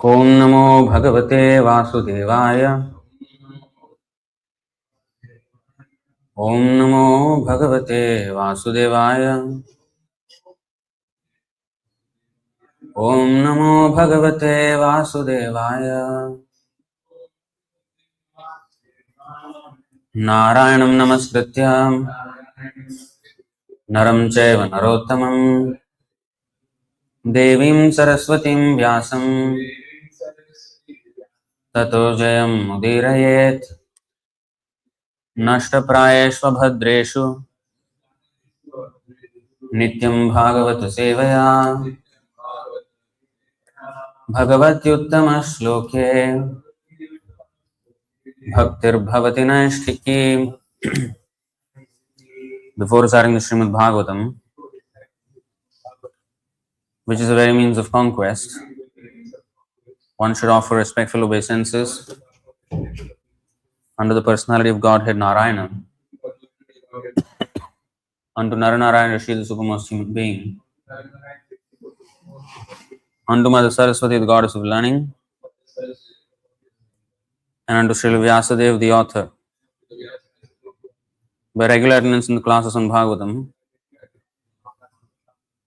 ओम नमो भगवते वासुदेवाय। ओम नमो भगवते वासुदेवाय। ओम नमो भगवते वासुदेवाय। नारायणं नमस्कृत्य नरं चैव नरोत्तमं देवीं सरस्वतीं व्यासं ततो जयमुदीरयेत्। नष्टप्रायेष्वभद्रेषु नित्यं भागवत सेवया भगवत्युत्तमश्लोके भक्तिर्भवति नैष्ठिकी। Before reciting the Srimad Bhagavatam, which is the very means of conquest, one should offer respectful obeisances unto the personality of Godhead Narayana, unto Naranarayan Rishi, the supermost human being, unto Mother Saraswati, the goddess of learning, and unto Srila Vyasadeva, the author. By regular attendance in the classes on Bhagavatam,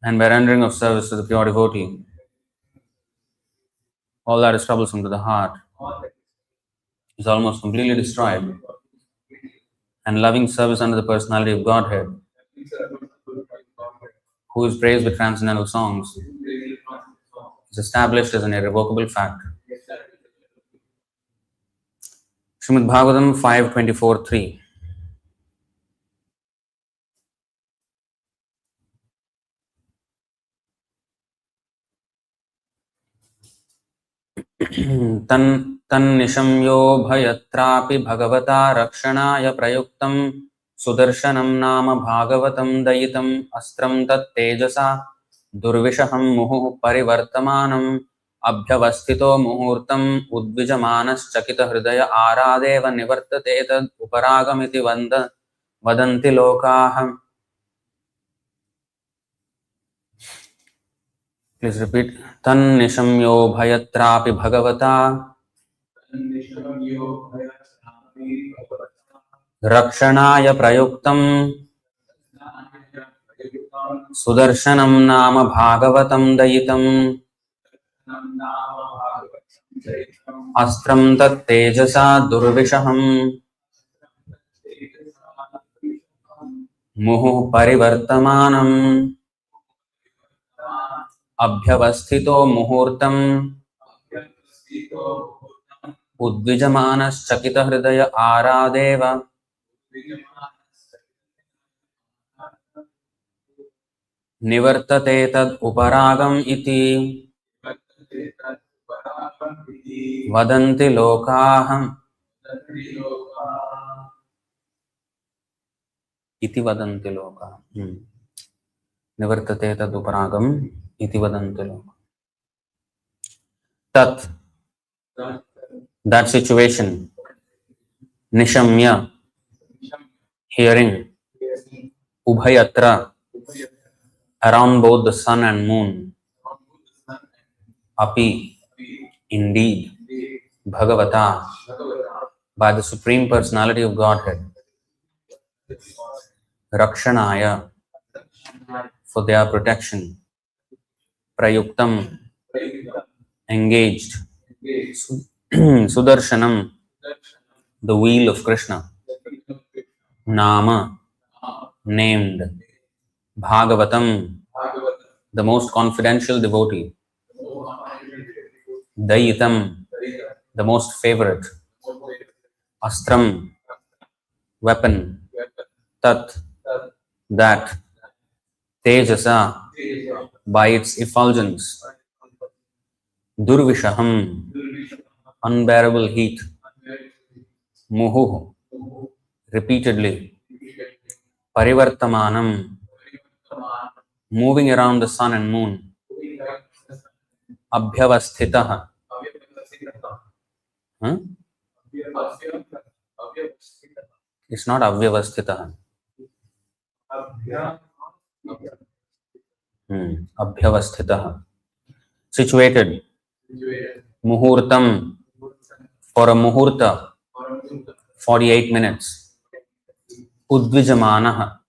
and by rendering of service to the pure devotee, all that is troublesome to the heart is almost completely destroyed, and loving service under the personality of Godhead, who is praised with transcendental songs, is established as an irrevocable fact. Srimad Bhagavatam 5:24-3. तन्निशम्यो भयत्रापि भगवता रक्षणाय प्रयुक्तं सुदर्शनं नाम भागवतं दयितम् अस्त्रं तत्तेजसा दुर्विषहं मुहुः परिवर्तमानम् अभ्यवस्थितो मुहूर्तम् उद्विजमानश्चकितहृदय आरादेव निवर्तते तद् उपरागमिति वदन्ति लोकाः. Please repeat. तन्निशम्यो भयत्रापि भगवता रक्षणाय प्रयुक्तं सुदर्शनं नाम भागवतं दयितम् अस्त्रं तत्तेजसा दुर्विषहं मुहुः परिवर्तमानम् अभ्यवस्थितो मुहूर्तम् उद्विजमानश्चकितहृदय आरादेव निवर्तते तद् उपरागम् इति वदन्ति लोकाः. इति वदन्ति लोकाः. निवर्तते तद् उपरागम् इति वदन्ति लोकाः. तत्, that situation, nishamya, hearing, ubhayatra, around both the sun and moon, api, indeed, bhagavata, by the Supreme Personality of Godhead, rakshanaya, for their protection, prayuktam, engaged, sudarshanam, the wheel of Krishna, nama, named, bhagavatam, the most confidential devotee, dayitam, the most favorite, astram, weapon, tat, that, tejasa, by its effulgence, durvishaham, unbearable heat, muhu, repeatedly, parivartamanam, moving around the sun and moon, abhyavasthitah, it's not avyavasthitah, abhyavasthitah, situated, Muhurtam, for a muhurta, 48 minutes. Udvijamanaha,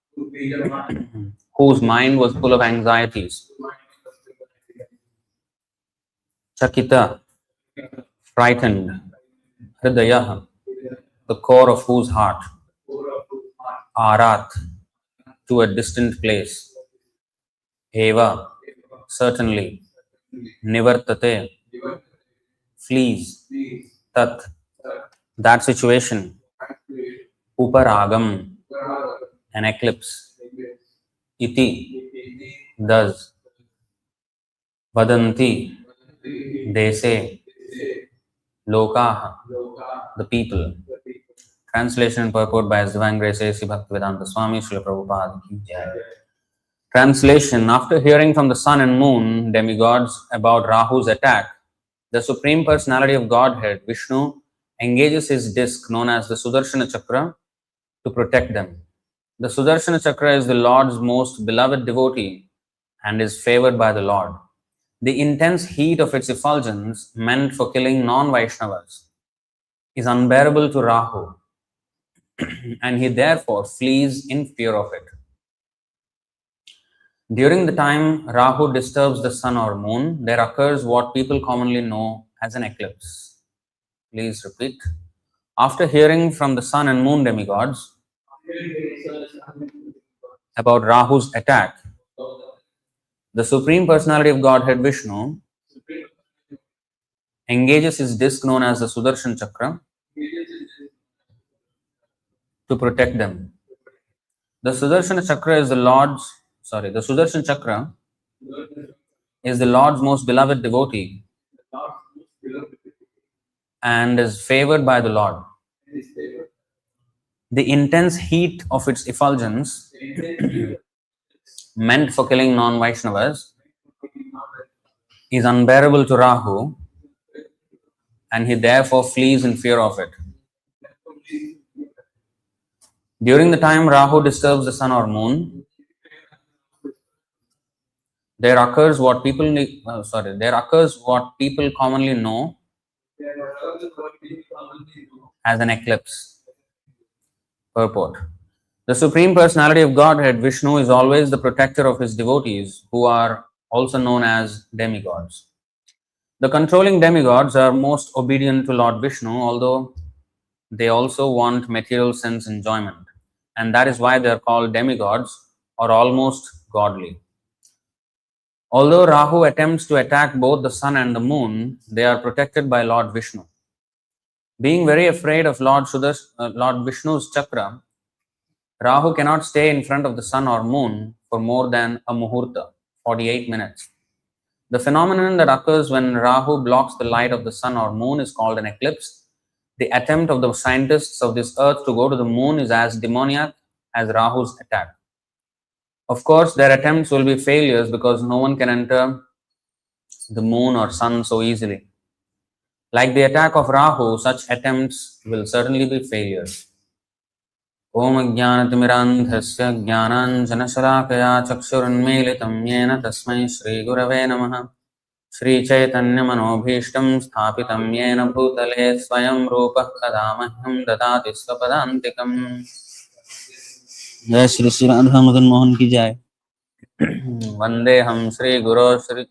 whose mind was full of anxieties. Chakita, frightened. Hridayah, the core of whose heart. Arat, to a distant place. Eva, certainly. Nivartate, flees. Tat, that situation. Uparagam, an eclipse. Iti, thus. Vadanti, they say. Lokaha, the people. Translation and purport by His Divine Grace A.C. Bhaktivedanta Swami Srila Prabhupada Ki Jai. Translation: after hearing from the sun and moon demigods about Rahu's attack, the Supreme Personality of Godhead, Vishnu, engages his disc known as the Sudarśana Chakra to protect them. The Sudarśana Chakra is the Lord's most beloved devotee and is favored by the Lord. The intense heat of its effulgence, meant for killing non-Vaishnavas, is unbearable to Rahu, and he therefore flees in fear of it. During the time Rahu disturbs the sun or moon, there occurs what people commonly know as an eclipse. Please repeat. After hearing from the sun and moon demigods about Rahu's attack, the Supreme Personality of Godhead Vishnu engages his disc known as the Sudarśana Chakra to protect them. The Sudarśana Chakra is the Lord's most beloved devotee and is favored by the Lord. The intense heat of its effulgence, meant for killing non-Vaishnavas, is unbearable to Rahu, and he therefore flees in fear of it. During the time Rahu disturbs the sun or moon, there occurs what people commonly know as an eclipse. Purport: the Supreme Personality of Godhead, Vishnu, is always the protector of his devotees, who are also known as demigods. The controlling demigods are most obedient to Lord Vishnu, although they also want material sense enjoyment, and that is why they are called demigods or almost godly. Although Rahu attempts to attack both the sun and the moon, they are protected by Lord Vishnu. Being very afraid of Lord Vishnu's chakra, Rahu cannot stay in front of the sun or moon for more than a muhurta, 48 minutes. The phenomenon that occurs when Rahu blocks the light of the sun or moon is called an eclipse. The attempt of the scientists of this earth to go to the moon is as demoniac as Rahu's attack. Of course, their attempts will be failures because no one can enter the moon or sun so easily. Like the attack of Rahu, such attempts will certainly be failures. Om Ajnanatimirandhasya Jnananjanashalakaya Chakshurunmilitam Yena Tasmai Shri Gurave Namaha. Shri Chaitanya Manobhishtam Sthapitam Yena Bhutale Swayam Rupa Kadamahyam Dadati Swapadantikam. Jai Shri Shri Radha Madan Mohan Ki Jai. Vande Ham Shri Guru Shri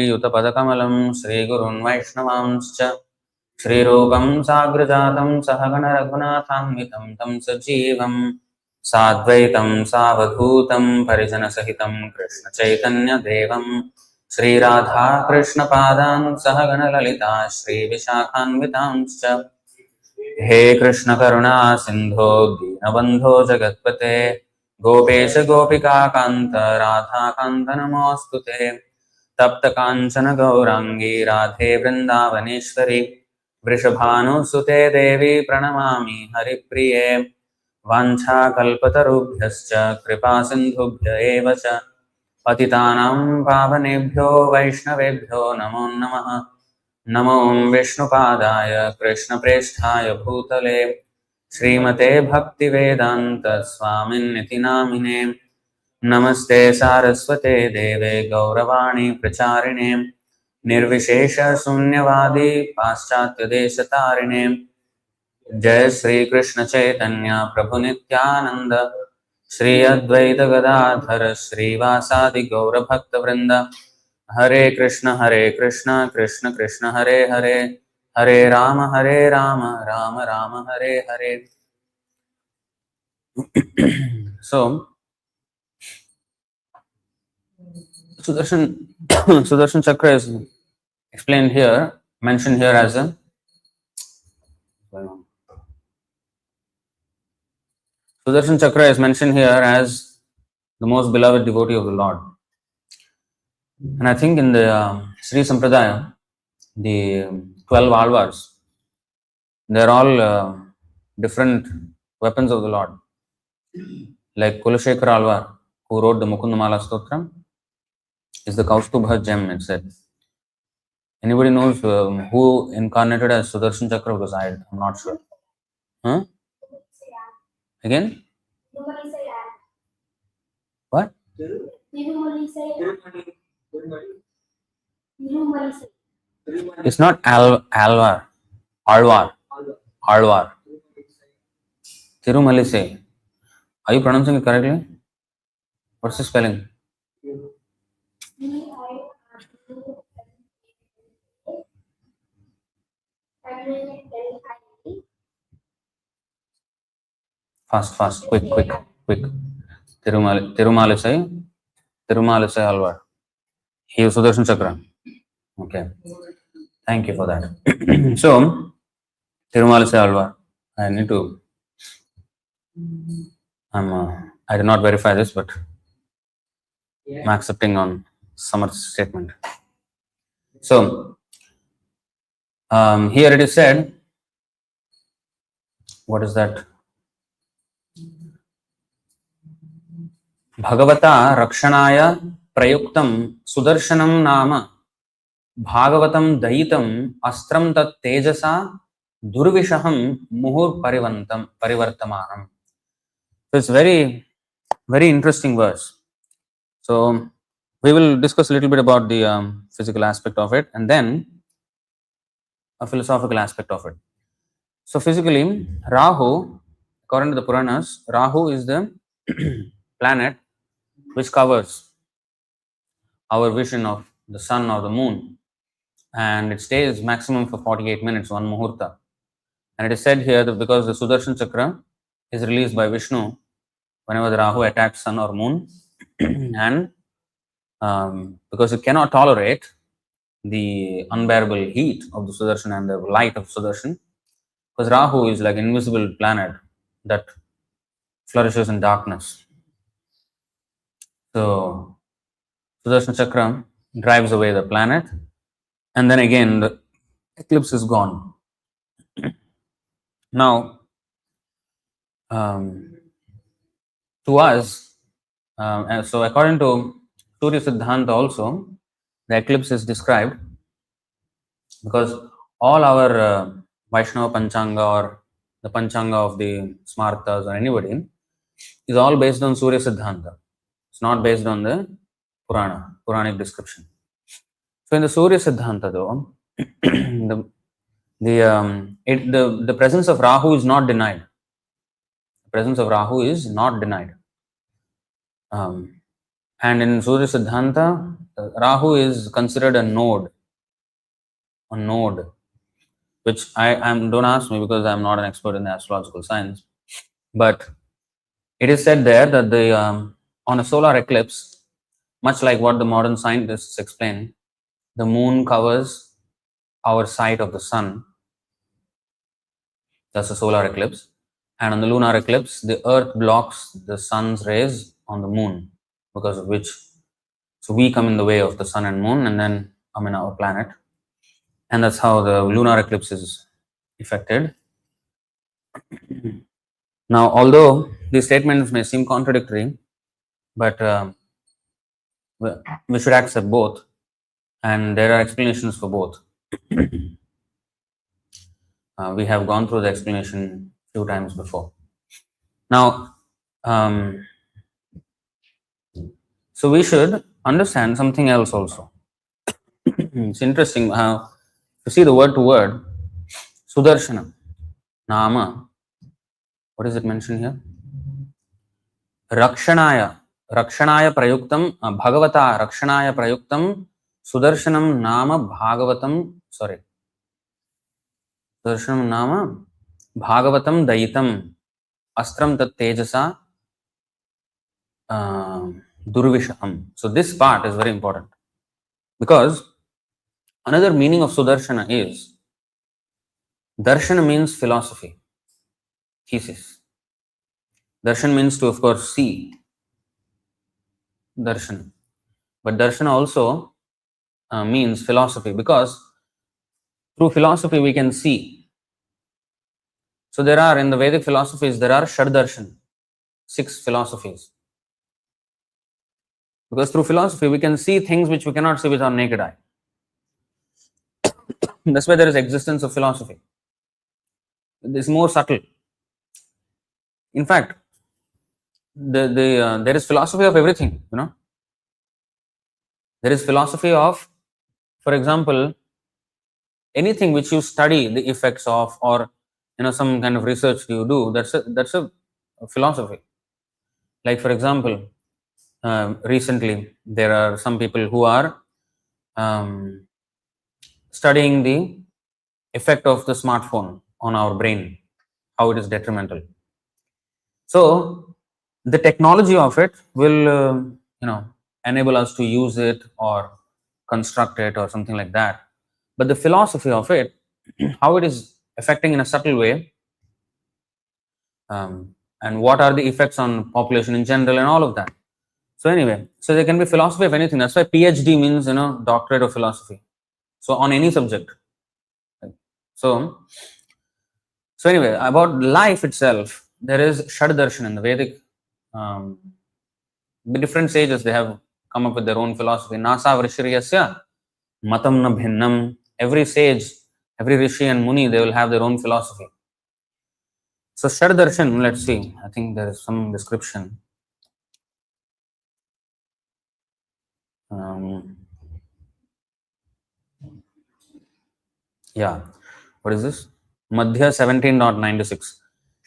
Yuta Padakamalam Shri Gurun Vaishnavamscha Shri Rupam Sagrajatam Sahagana Raghunatham Tam Sajivam Sadvaitam Savadhutam Parijana Sahitam Krishna Chaitanya Devam Shri Radha Krishna Padan Sahagana Lalita Shri Vishakhanvitamscha. He Krishna Karuna Sindho Dinabandho Jagatpate Gopesha Gopika Kanta Radha Kanta Namostute Tapta Kanchana Gaurangi Radhe Vrindavaneshwari Vrishabhanu Sute Devi Pranamami Haripriye Vancha Kalpatarubhyascha Kripa Sindhubhya Evacha Patitanam Pavanebhyo Vaishnavebhyo Namo Namaha. Namo Vishnupadaya Krishna Presthaya Bhutale Srimate Bhaktivedanta Swaminiti Namine. Namaste Saraswate Deve Gauravani Pracharine Nirvishesha Sunyavadi Paschatya Deshatarine. Jai Sri Krishna Chaitanya Prabhu Nityananda Shri Advaita Gadadhara Shri Vasadi Gaura Bhakta Vrinda. Hare Krishna Krishna Krishna Hare Hare, Hare Rama Rama Rama Hare Hare. So Sudarshan Chakra is explained here, mentioned here as a Sudarshan Chakra is mentioned here as the most beloved devotee of the Lord. And I think in the Sri Sampradaya, the 12 Alvars, they are all different weapons of the Lord. Like Kulashekara Alvar, who wrote the Mukundamala Stotram, is the Kaustubha gem, it said. Anybody knows who incarnated as Sudarshan Chakra? Because I'm not sure. Huh? Again? What? It's not Alvar. Alvar. Tirumalise. Are you pronouncing it correctly? What's the spelling? Fast, quick. Tirumalisai Alvar. He is Sudarshan Chakra. Okay. Thank you for that. So, Tirumalisai Alvar. I need to. I did not verify this, but I'm accepting on Samarth's statement. So, here it is said, what is that? Bhagavata Rakshanaya Prayuktam Sudarshanam Nama Bhagavatam Dayitam Astram Tat Tejasa Durvishaham Muhur Parivartamanam. So it's very, very interesting verse. So we will discuss a little bit about the physical aspect of it and then a philosophical aspect of it. So physically, Rahu, according to the Puranas, Rahu is the planet which covers our vision of the sun or the moon, and it stays maximum for 48 minutes, one muhurta. And it is said here that because the Sudarshan Chakra is released by Vishnu whenever the Rahu attacks sun or moon, and because it cannot tolerate the unbearable heat of the Sudarshan and the light of Sudarshan, because Rahu is like an invisible planet that flourishes in darkness. So Sudarshan Chakra drives away the planet, and then again the eclipse is gone. Now, to us, so according to Surya Siddhanta also, the eclipse is described because all our Vaishnava Panchanga or the Panchanga of the Smartas or anybody is all based on Surya Siddhanta. It's not based on the Puranic description. So in the Surya Siddhanta though, the presence of Rahu is not denied. The presence of Rahu is not denied. And in Surya Siddhanta, Rahu is considered a node, which don't ask me because I'm not an expert in the astrological science. But it is said there that on a solar eclipse, much like what the modern scientists explain, the moon covers our sight of the sun. That's a solar eclipse. And on the lunar eclipse, the earth blocks the sun's rays on the moon, because of which, so we come in the way of the sun and moon, and then our planet. And that's how the lunar eclipse is effected. Now, although these statements may seem contradictory, but we should accept both, and there are explanations for both. We have gone through the explanation a few times before. Now, so we should understand something else also. It's interesting to see the word to word. Sudarshana, Nama. What is it mentioned here? Rakshanaaya prayuktam Bhagavata Rakshanaaya prayuktam Sudarshanam Nama Bhagavatam. Sorry, Sudarshanam Nama Bhagavatam Dayitam Astram Tat Tejasa Durvisham. So this part is very important because another meaning of Sudarshana is Darshana means philosophy, thesis. Darshan means to, of course, see. Darshan. But Darshana also means philosophy because through philosophy we can see. So there are, in the Vedic philosophies, there are Shad Darshan, 6 philosophies. Because through philosophy we can see things which we cannot see with our naked eye. That's why there is existence of philosophy. It's more subtle. In fact, there is philosophy of everything, you know. There is philosophy of, for example, anything which you study the effects of, or some kind of research you do. That's a philosophy. Like for example, recently there are some people who are studying the effect of the smartphone on our brain, how it is detrimental. So the technology of it will enable us to use it or construct it or something like that, but the philosophy of it, how it is affecting in a subtle way, and what are the effects on population in general and all of that. So anyway, so there can be philosophy of anything. That's why PhD means doctorate of philosophy, so on any subject. So anyway, about life itself, there is Shad Darshan in the Vedic. The different sages, they have come up with their own philosophy. Nasa Vrishiriyasya Matam na Bhinnam. Every sage, every Rishi and Muni, they will have their own philosophy. So Shad Darshan, let's see. I think there is some description. Yeah. What is this? Madhya 17.96.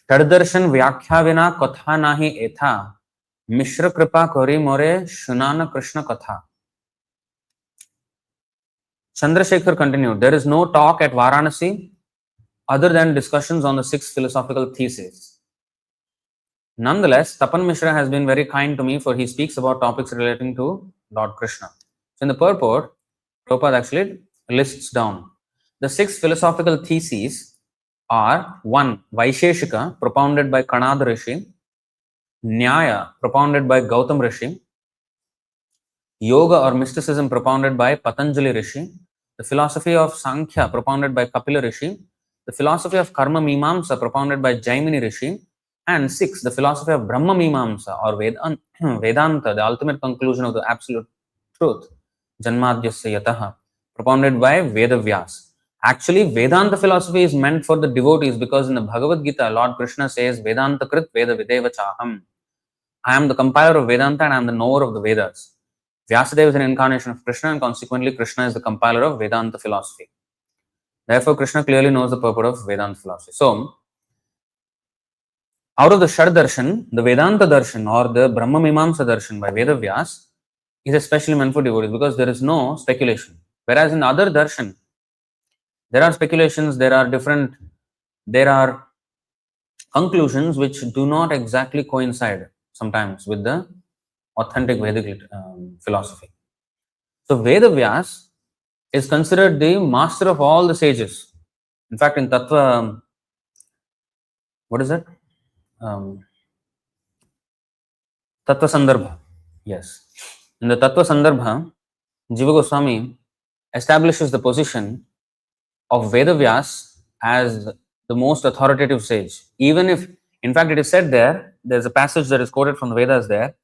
Shad Darshan Vyakhya Vina Katha Nahi Etha Mishra Kripa Kori More Shunana Krishna Katha. Chandrasekhar continued, there is no talk at Varanasi other than discussions on the 6 philosophical theses. Nonetheless, Tapan Mishra has been very kind to me, for he speaks about topics relating to Lord Krishna. So in the purport, Prabhupada actually lists down the 6 philosophical theses are: 1. Vaisheshika, propounded by Kanad Rishi; Nyaya, propounded by Gautam Rishi; Yoga or mysticism, propounded by Patanjali Rishi; the philosophy of Sankhya, propounded by Kapila Rishi; the philosophy of Karma Mimamsa, propounded by Jaimini Rishi; and 6, the philosophy of Brahma Mimamsa or Vedanta, the ultimate conclusion of the absolute truth, Janmadhyasya Yataha, propounded by Vedavyas. Actually, Vedanta philosophy is meant for the devotees, because in the Bhagavad Gita, Lord Krishna says, Vedanta Krit Veda Videva Chaham. I am the compiler of Vedanta and I am the knower of the Vedas. Vyasadeva is an incarnation of Krishna, and consequently Krishna is the compiler of Vedanta philosophy. Therefore, Krishna clearly knows the purport of Vedanta philosophy. So, out of the Shad Darshan, the Vedanta Darshan or the Brahma Mimamsa Darshan by Vedavyas is especially meant for devotees, because there is no speculation. Whereas in other darshan, there are speculations, there are conclusions which do not exactly coincide sometimes with the authentic Vedic philosophy. So Vedavyas is considered the master of all the sages. In fact, in what is it? Tattva Sandarbha. Yes. In the Tattva Sandarbha, Jiva Goswami establishes the position of Vedavyas as the most authoritative sage. Even if, in fact, it is said there's a passage that is quoted from the Vedas there,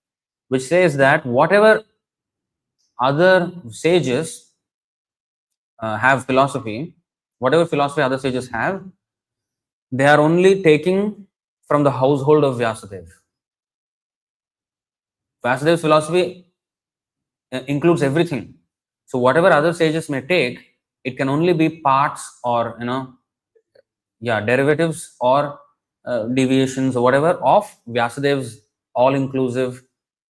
which says that whatever other sages have philosophy, whatever philosophy other sages have, they are only taking from the household of Vyasadeva. Vyasadev's philosophy includes everything. So whatever other sages may take, it can only be parts or derivatives or deviations or whatever of Vyasadev's all-inclusive,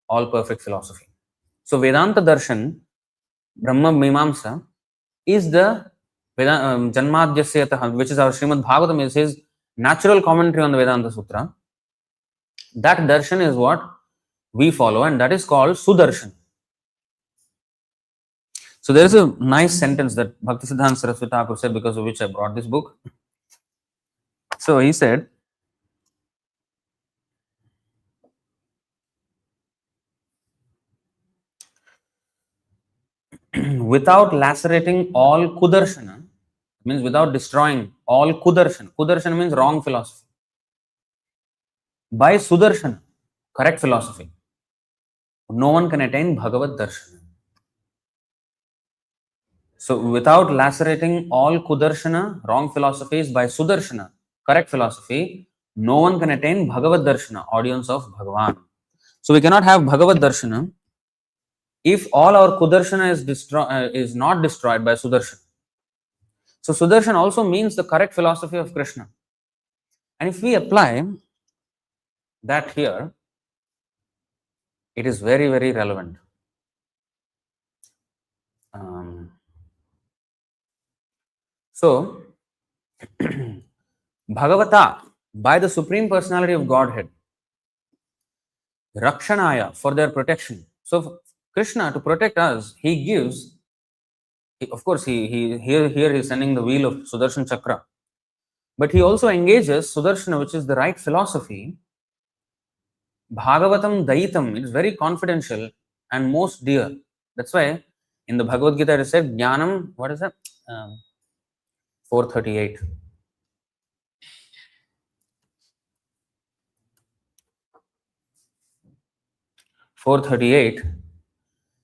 all-perfect philosophy. So Vedanta Darshan, Brahma Mimamsa, is the Janmadhyasya, which is our Srimad Bhagavatam, is his natural commentary on the Vedanta Sutra. That darshan is what we follow, and that is called Sudarshan. So there is a nice sentence that Bhaktisiddhanta Saraswati Thakur said, because of which I brought this book. So he said, without lacerating all Kudarshana, means without destroying all Kudarshana. Kudarshana means wrong philosophy. By Sudarshana, correct philosophy, no one can attain Bhagavad Darshana. So without lacerating all Kudarshana, wrong philosophies, by Sudarshana, correct philosophy, no one can attain Bhagavad Darshana, audience of Bhagavan. So we cannot have Bhagavad Darshana if all our Kudarshana is not destroyed by Sudarshana. So Sudarshan also means the correct philosophy of Krishna. And if we apply that here, it is very, very relevant. So, Bhagavata, by the Supreme Personality of Godhead, Rakshanaya, for their protection. So, Krishna, to protect us, he gives, of course, here he's sending the wheel of Sudarshan Chakra, but he also engages Sudarshana, which is the right philosophy. Bhagavatam Daitam, it's very confidential and most dear. That's why in the Bhagavad Gita it is said, Jnanam, what is that? 438.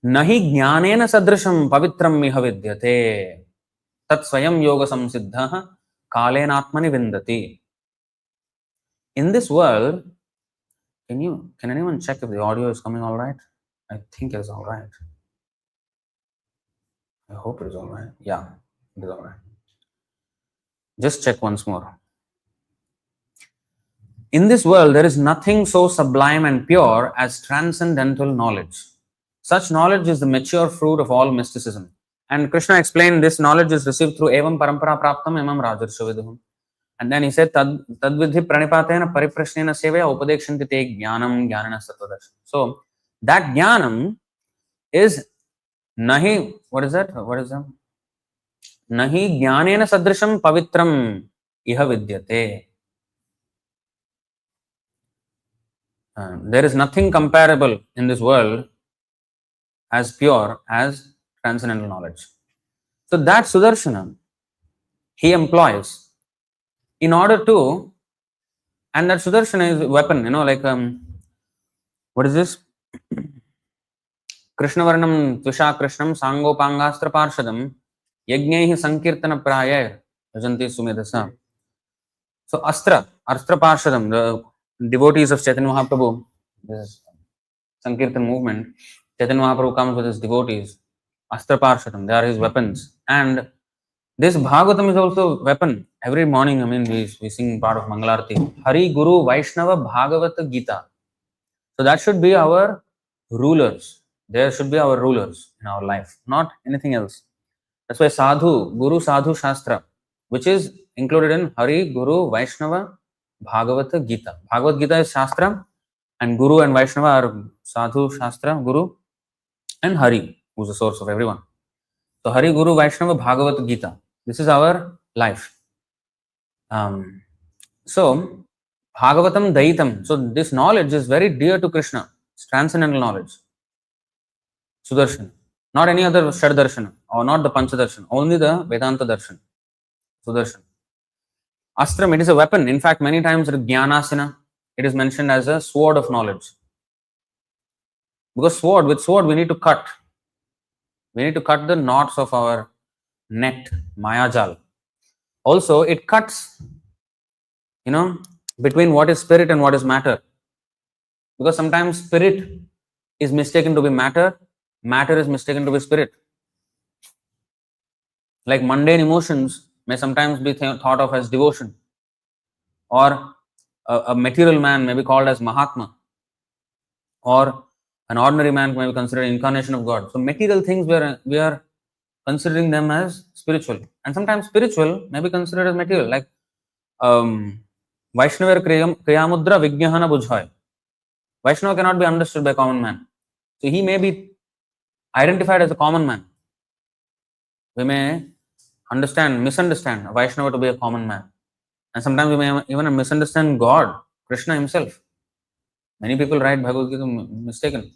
Nahi jnanena sadrisham pavitram miha vidyate tat swayam yoga samsiddha kalenatmani vindati. In this world, can anyone check if the audio is coming all right? I think it is all right. I hope it is all right. Yeah, it is all right. Just check once more. In this world, there is nothing so sublime and pure as transcendental knowledge. Such knowledge is the mature fruit of all mysticism. And Krishna explained this knowledge is received through evam parampara praptam emam rajarsha viduham. And then he said, tadvidhi pranipatena pariprashnena sevaya upadekshanti te jnanam jnanana sattvadarshana. So, that jnanam is nahi, what is that? Nahi jnanena sadrisham pavitram iha vidyate. There is nothing comparable in this world as pure as transcendental knowledge. So that Sudarshana he employs in order to, and that Sudarshana is a weapon, like what is this? Krishnavarnam Tvisha Krishnam Sangopangastra Parshadam Yajnehi Sankirtana Praya Yajanti Sumedasa. So Astra Parshadam, the devotees of Chaitanya Mahaprabhu, this Sankirtan movement, Chaitanya Mahaprabhu comes with his devotees, Astra Parshadam, they are his weapons. And this Bhagavatam is also a weapon. Every morning, we sing part of Mangalarti. Hari Guru Vaishnava Bhagavata Gita. So that should be our rulers. There should be our rulers in our life, not anything else. That's why Guru Sadhu Shastra, which is included in Hari Guru Vaishnava Bhagavata Gita. Bhagavad Gita is Shastra, and Guru and Vaishnava are Sadhu, Shastra, Guru, and Hari, who is the source of everyone. So Hari, Guru, Vaishnava, Bhagavad Gita. This is our life. So Bhagavatam Daitam. So this knowledge is very dear to Krishna. It's transcendental knowledge. Sudarshan. Not any other Shadarshan or not the Panchadarshan. Only the Vedanta Darshan. Sudarshan. Astram, it is a weapon. In fact, many times in Jnanasana, it is mentioned as a sword of knowledge. Because with sword we need to cut. We need to cut the knots of our net, Mayajal. Also, it cuts, between what is spirit and what is matter. Because sometimes spirit is mistaken to be matter, matter is mistaken to be spirit. Like mundane emotions may sometimes be thought of as devotion, or a material man may be called as Mahatma, or an ordinary man may be considered incarnation of God. So material things we are considering them as spiritual, and sometimes spiritual may be considered as material. Like Vaishnavar Kriyamudra Vigyahana Bujhoy. Vaishnava cannot be understood by common man. So he may be identified as a common man. We may misunderstand a Vaishnava to be a common man. And sometimes we may even misunderstand God, Krishna himself. Many people write Bhagavad Gita mistaken.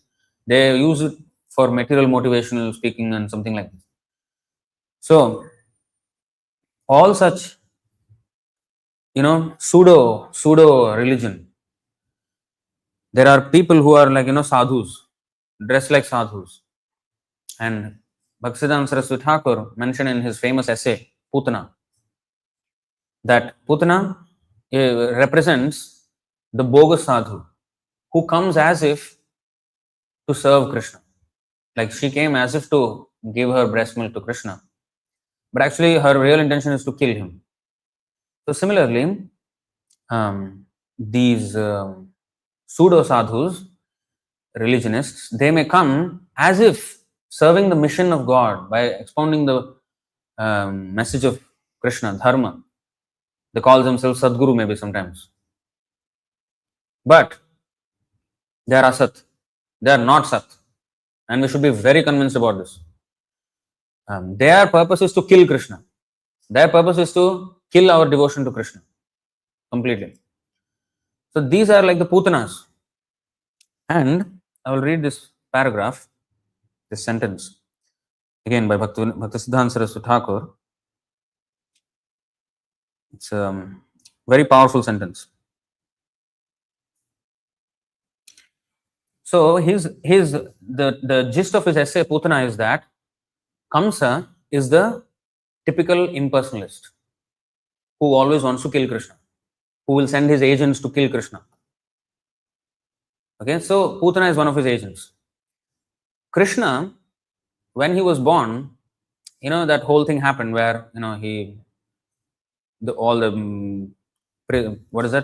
They use it for material motivational speaking and something like this. So, all such, pseudo religion. There are people who are like, sadhus, dressed like sadhus. And Bhaktisiddhanta Saraswati Thakur mentioned in his famous essay, Putana, that Putana represents the bogus sadhu who comes as if to serve Krishna. Like she came as if to give her breast milk to Krishna, but actually her real intention is to kill him. So similarly, these pseudo sadhus, religionists, they may come as if serving the mission of God by expounding the message of Krishna, Dharma. They call themselves Sadguru maybe sometimes. But they are asat. They are not sat. And we should be very convinced about this. Their purpose is to kill Krishna. Their purpose is to kill our devotion to Krishna completely. So these are like the Putanas. And I will read this paragraph, this sentence, again by Bhaktisiddhanta Saraswati Thakur. It's a very powerful sentence. So the gist of his essay Putana is that Kamsa is the typical impersonalist who always wants to kill Krishna, who will send his agents to kill Krishna. Okay, so Putana is one of his agents. Krishna, when he was born, that whole thing happened where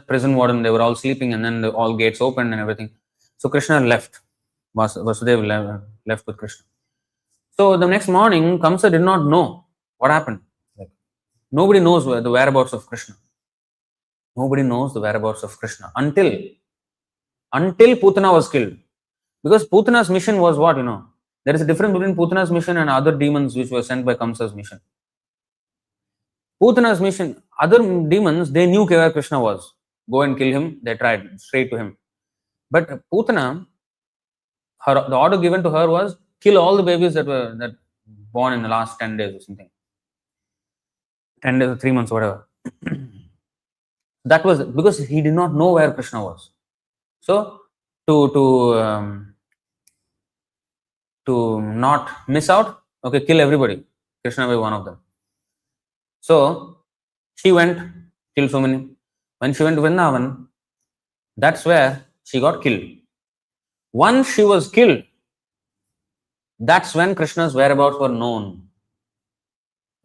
prison warden, they were all sleeping, and then all gates opened and everything. So Krishna left. Vasudeva left with Krishna. So the next morning, Kamsa did not know what happened. Like, nobody knows the whereabouts of Krishna. Nobody knows the whereabouts of Krishna until Putana was killed. Because Putana's mission was what? There is a difference between Putana's mission and other demons which were sent by Kamsa's mission. Putana's mission, other demons, they knew where Krishna was. Go and kill him. They tried straight to him. But Putana, the order given to her was kill all the babies that were born in the last 10 days or something. 10 days or 3 months, whatever. That was because he did not know where Krishna was. So to not miss out, okay, kill everybody. Krishna was one of them. So she went, killed so many. When she went to Vrindavan, that's where she got killed. Once she was killed, that's when Krishna's whereabouts were known.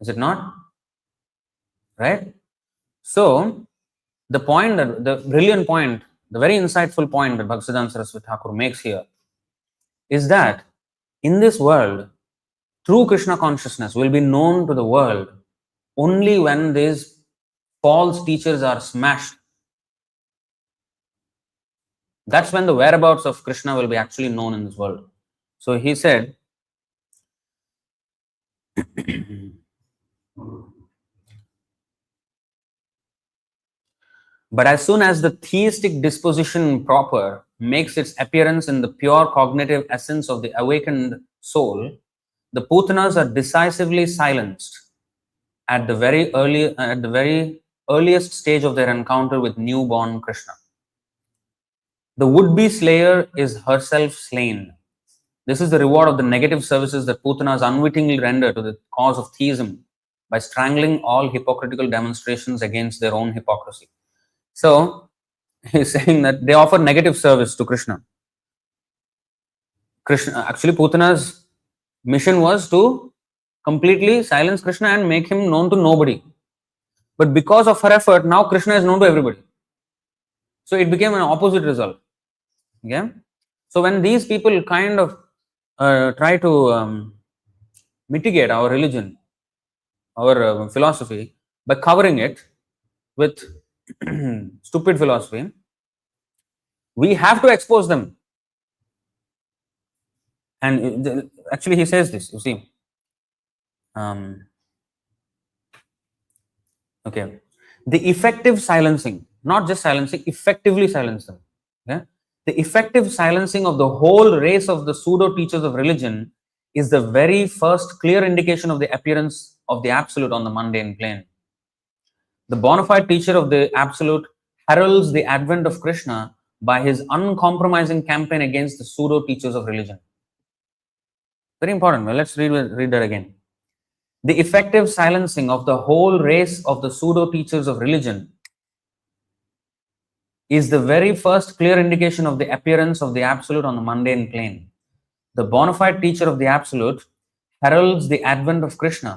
Is it not? Right? So, the brilliant point, the very insightful point that Bhaktisiddhanta Saraswati Thakur makes here is that in this world, true Krishna consciousness will be known to the world only when these false teachers are smashed. That's when the whereabouts of Krishna will be actually known in this world. So he said, but as soon as the theistic disposition proper makes its appearance in the pure cognitive essence of the awakened soul, the Putanas are decisively silenced at the very earliest stage of their encounter with newborn Krishna. The would-be slayer is herself slain. This is the reward of the negative services that Putanas unwittingly render to the cause of theism by strangling all hypocritical demonstrations against their own hypocrisy. So, he's saying that they offer negative service to Krishna. Actually, Putana's mission was to completely silence Krishna and make him known to nobody. But because of her effort, now Krishna is known to everybody. So it became an opposite result. Okay? So when these people kind of try to mitigate our religion, our philosophy, by covering it with stupid philosophy, we have to expose them. And actually, he says this, you see. Okay. The effective silencing, not just silencing, effectively silence them. Okay? The effective silencing of the whole race of the pseudo teachers of religion is the very first clear indication of the appearance of the absolute on the mundane plane. The bona fide teacher of the absolute heralds the advent of Krishna by his uncompromising campaign against the pseudo teachers of religion. Very important. Well, let's read that again. The effective silencing of the whole race of the pseudo teachers of religion is the very first clear indication of the appearance of the absolute on the mundane plane. The bona fide teacher of the absolute heralds the advent of Krishna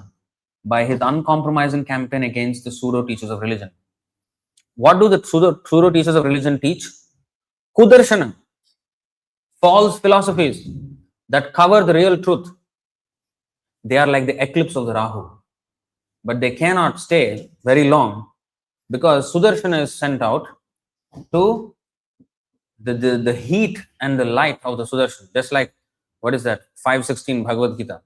by his uncompromising campaign against the pseudo teachers of religion. What do the pseudo teachers of religion teach? Kudarshana, false philosophies that cover the real truth. They are like the eclipse of the Rahu, but they cannot stay very long because Sudarshana is sent out to the heat and the light of the Sudarshana, just like what is that 5:16 Bhagavad Gita.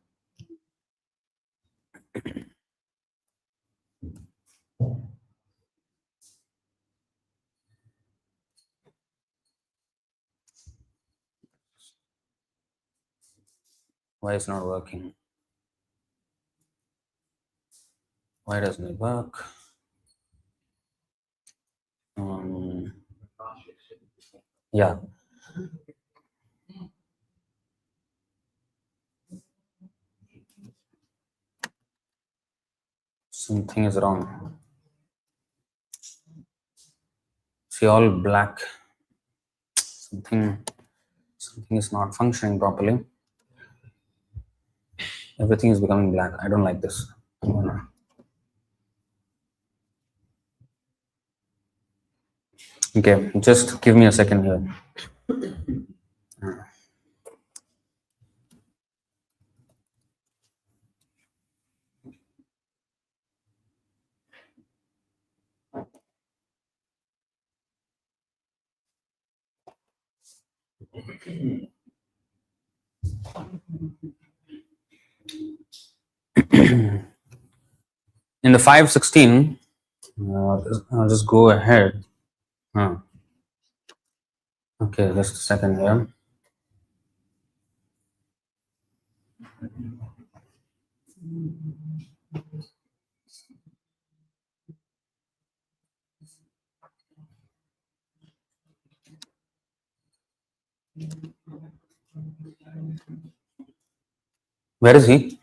Why is not working? Why doesn't it work? Yeah. Something is wrong. See, all black. Something is not functioning properly. Everything is becoming black. I don't like this. Okay, just give me a second here. In the 5:16, I'll just go ahead. Okay, just a second here. Where is he?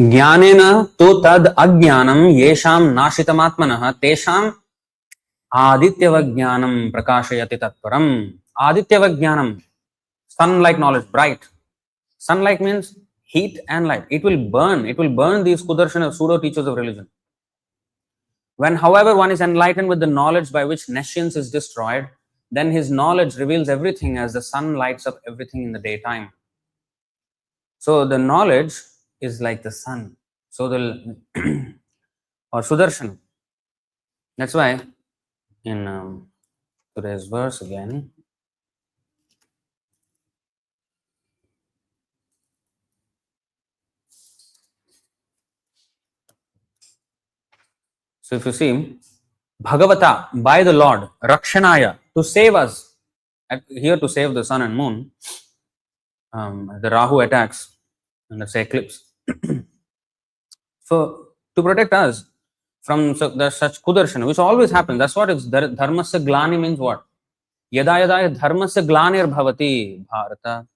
ज्ञानेन तो तद अज्ञानम येषाम नाशितमात्मनः तेषाम आदित्यवज्ञानम प्रकाशयति तत्परम. Adityavajnanam, sun-like knowledge, bright. Sun-like means heat and light. It will burn these Kudarshana pseudo teachers of religion. When, however, one is enlightened with the knowledge by which nescience is destroyed, then his knowledge reveals everything as the sun lights up everything in the daytime. So the knowledge is like the sun. So the or Sudarshan. That's why in today's verse again. So if you see, Bhagavata, by the Lord, Rakshanaya, to save us, here to save the sun and moon, the Rahu attacks and let's say eclipse. So to protect us from such Kudarshana, which always happens, that's what it's Dharmasya Glani means what? Yada yada Dharmasya Glanir Bhavati Bharata.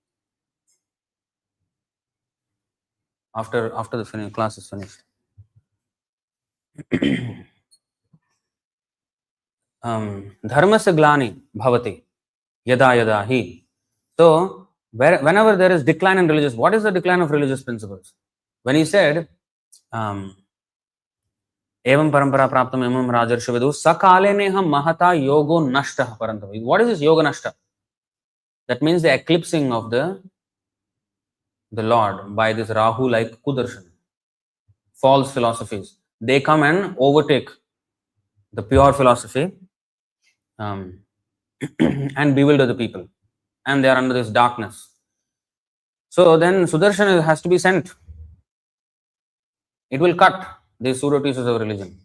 After the class is finished. Dharmasya glani bhavati yada yada hi. So, whenever there is decline in religious, what is the decline of religious principles? When he said, um, Evam parampara praptam emam rajarshi vidu sakale neha mahata yogo nashta parantam. What is this yoga nashta? That means the eclipsing of the Lord by this Rahu like Kudarshan, false philosophies. They come and overtake the pure philosophy um, and bewilder the people. And they are under this darkness. So then Sudarshana has to be sent. It will cut these pseudo teachers of religion,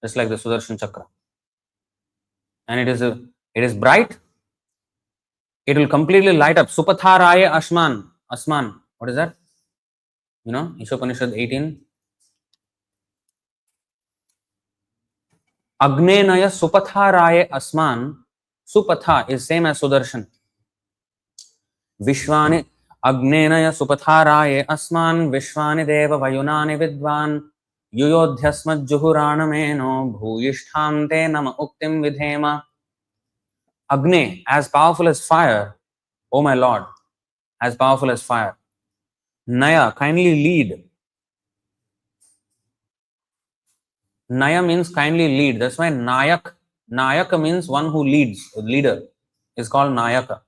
just like the Sudarshan Chakra. And it is bright. It will completely light up. Supatharaya Ashman. Asman. What is that? You know, Ishopanishad 18. Agnenaya Supatharaya Asman. Supatha is same as Sudarshan. Vishwani Agnenaya Supatharaya Asman Vishwani Deva Vayunani Vidvan Yuyodhyasmad Juhuranameno Bhuyishtham Te Nama Uktim Vidhema. Agne, as powerful as fire, O my Lord, as powerful as fire. Naya, kindly lead. Naya means kindly lead. That's why Nayak. Nayaka means one who leads. A leader is called Nayaka.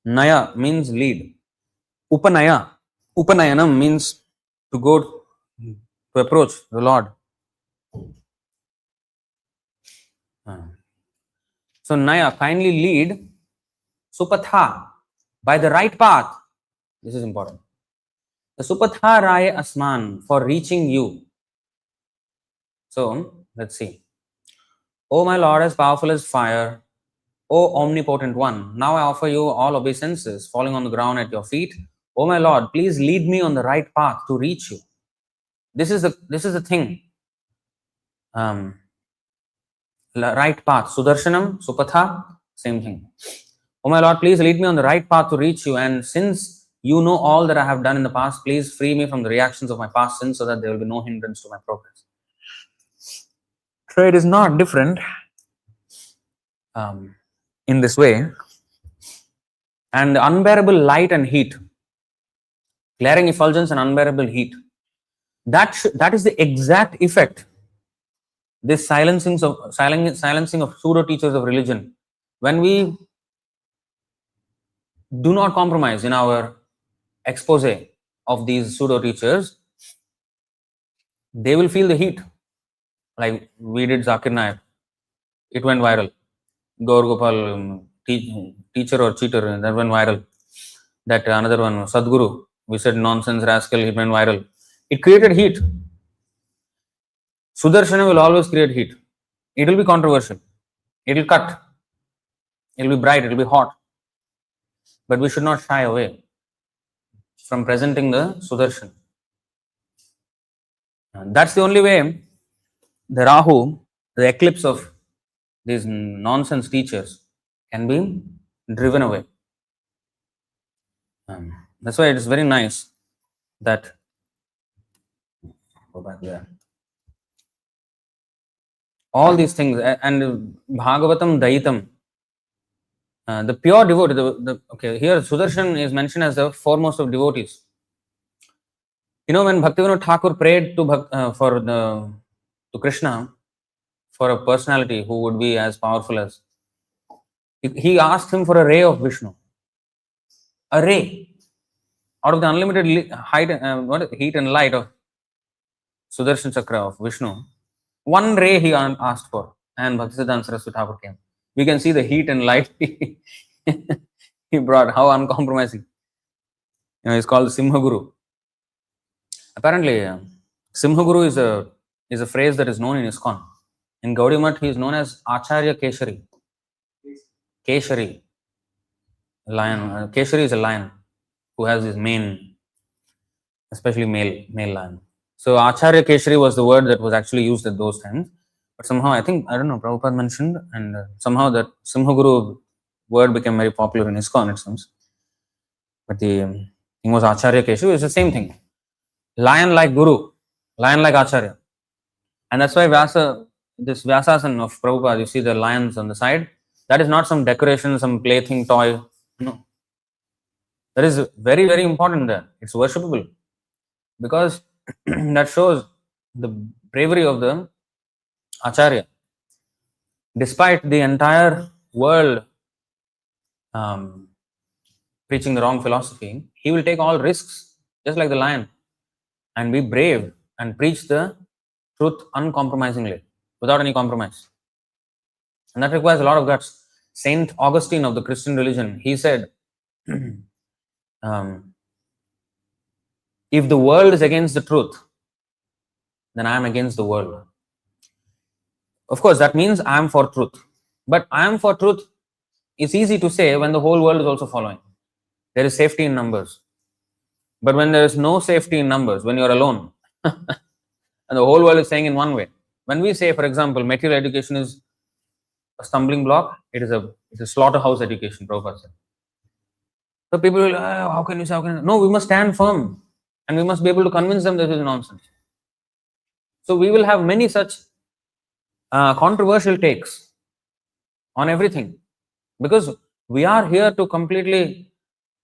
Naya means lead. Upanaya. Upanayanam means to go to approach the Lord. So Naya, kindly lead Supatha by the right path. This is important. The Supatha Raya Asman for reaching you. So let's see. O my Lord, as powerful as fire, O omnipotent one, now I offer you all obeisances, falling on the ground at your feet. O my Lord, please lead me on the right path to reach you. This is the thing. Right path. Sudarshanam, Supatha, same thing. O my Lord, please lead me on the right path to reach you. And since you know all that I have done in the past, please free me from the reactions of my past sins so that there will be no hindrance to my progress. So it is not different in this way. And the unbearable light and heat, glaring effulgence and unbearable heat, that is the exact effect. This silencing of pseudo teachers of religion, when we do not compromise in our expose of these pseudo teachers, they will feel the heat. Like we did Zakir Naik, it went viral. Gaur Gopal, teacher or cheater, that went viral. That another one, Sadhguru, we said nonsense rascal, it went viral. It created heat. Sudarshana will always create heat. It will be controversial. It will cut. It will be bright. It will be hot. But we should not shy away from presenting the Sudarshan. That's the only way the Rahu, the eclipse of these nonsense teachers, can be driven away. That's why it is very nice that. Go back there. All these things and Bhagavatam Daitam. The pure devotee, okay, here Sudarshan is mentioned as the foremost of devotees. You know, when Bhaktivinoda Thakur prayed to Krishna for a personality who would be as powerful as, he asked him for a ray of Vishnu, a ray out of the unlimited heat and light of Sudarshan Chakra of Vishnu. One ray he asked for, and Bhaktisiddhanta Saraswati Thakur came. We can see the heat and light he brought, how uncompromising. You know, he's called Simha Guru. Apparently, Simha Guru is a phrase that is known in ISKCON. In Gaudiya Math, he is known as Acharya Keshari. Keshari. Lion. Keshari is a lion who has his mane, especially male lion. So Acharya Keshari was the word that was actually used at those times. But somehow, I don't know, Prabhupada mentioned, and somehow that Simha Guru word became very popular in ISKCON, it seems. But the thing was Acharya Keshari, it's the same thing. Lion like Guru, lion like Acharya. And that's why Vyasa this Vyasasan of Prabhupada, you see the lions on the side, that is not some decoration, some plaything toy. No. That is very, very important there. It's worshipable because that shows the bravery of the Acharya. Despite the entire world um, preaching the wrong philosophy, he will take all risks, just like the lion, and be brave and preach the truth uncompromisingly, without any compromise. And that requires a lot of guts. Saint Augustine of the Christian religion, he said, if the world is against the truth, then I am against the world. Of course, that means I am for truth. But I am for truth is easy to say when the whole world is also following. There is safety in numbers. But when there is no safety in numbers, when you are alone, and the whole world is saying in one way. When we say, for example, material education is a stumbling block, it is a slaughterhouse education, Prabhupada said. So people will, how can you say, how can you? No, we must stand firm and we must be able to convince them that this is nonsense. So we will have many such controversial takes on everything because we are here to completely,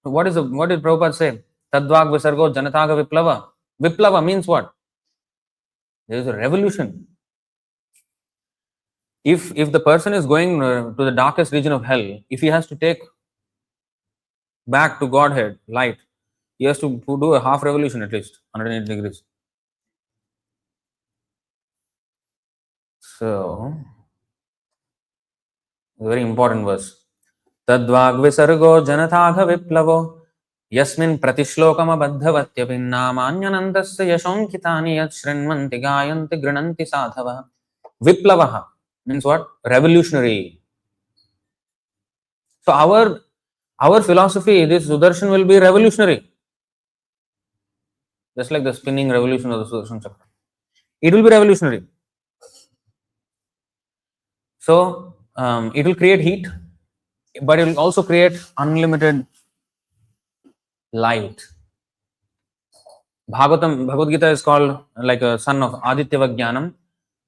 what did Prabhupada say? Tattvavit visargo janataga viplava. Viplava means what? There is a revolution. If the person is going to the darkest region of hell, if he has to take back to Godhead, light, he has to do a half revolution at least, 180 degrees. So, very important verse. Tadvag visargo janatagha viplavo yasmin pratishlokam abadhavatya pinnamanyanandasya yashonkitani yat shrinmanti gayanti grinanti sadhava. Viplavaha means what? Revolutionary. So our philosophy, this Sudarshan will be revolutionary. Just like the spinning revolution of the Sudarshan Chakra. It will be revolutionary. So it will create heat, but it will also create unlimited light. Bhagavad Gita is called like a son of Aditya Vajnanam.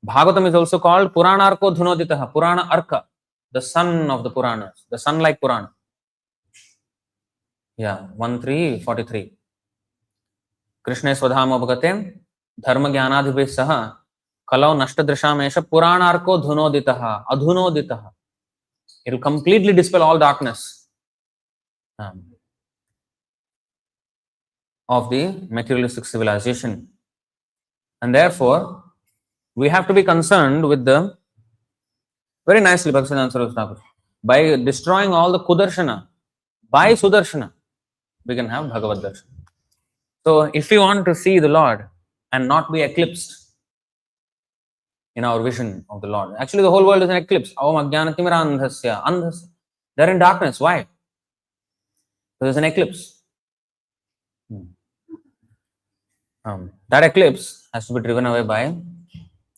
Bhagavatam is also called Puranarko Dhunoditaha, Purana Arka, the son of the Puranas, the sun-like Purana. Yeah, 1.3.43. Krishna Swadhama Bhagate, Dharma Jnanadhibhe Saha, Kalau Nashtadrishamesha, Puranarko Dhunoditaha, Adhunoditaha. It will completely dispel all darkness of the materialistic civilization. And therefore, we have to be concerned with the, very nicely, Bhaktivedanta Saraswati Thakur, by destroying all the Kudarshana, by Sudarshana, we can have Bhagavad Darshan. So, if we want to see the Lord and not be eclipsed in our vision of the Lord, actually the whole world is an eclipse. Avam ajnanatimira andhasya, andhasya. They're in darkness. Why? So there's an eclipse. That eclipse has to be driven away by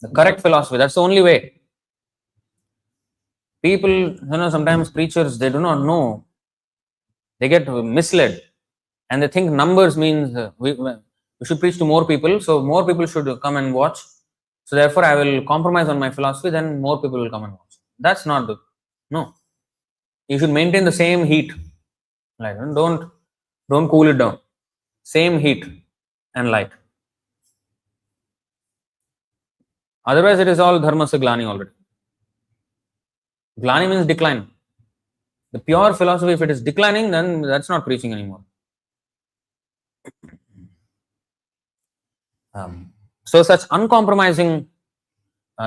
the correct philosophy. That's the only way. People, sometimes preachers, they do not know. They get misled and they think numbers means we should preach to more people, so more people should come and watch. So therefore, I will compromise on my philosophy, then more people will come and watch. That's not the, no. You should maintain the same heat. Like, don't cool it down. Same heat and light. Otherwise, it is all dharmasya glani already. Glani means decline. The pure philosophy, if it is declining, then that's not preaching anymore. So such uncompromising,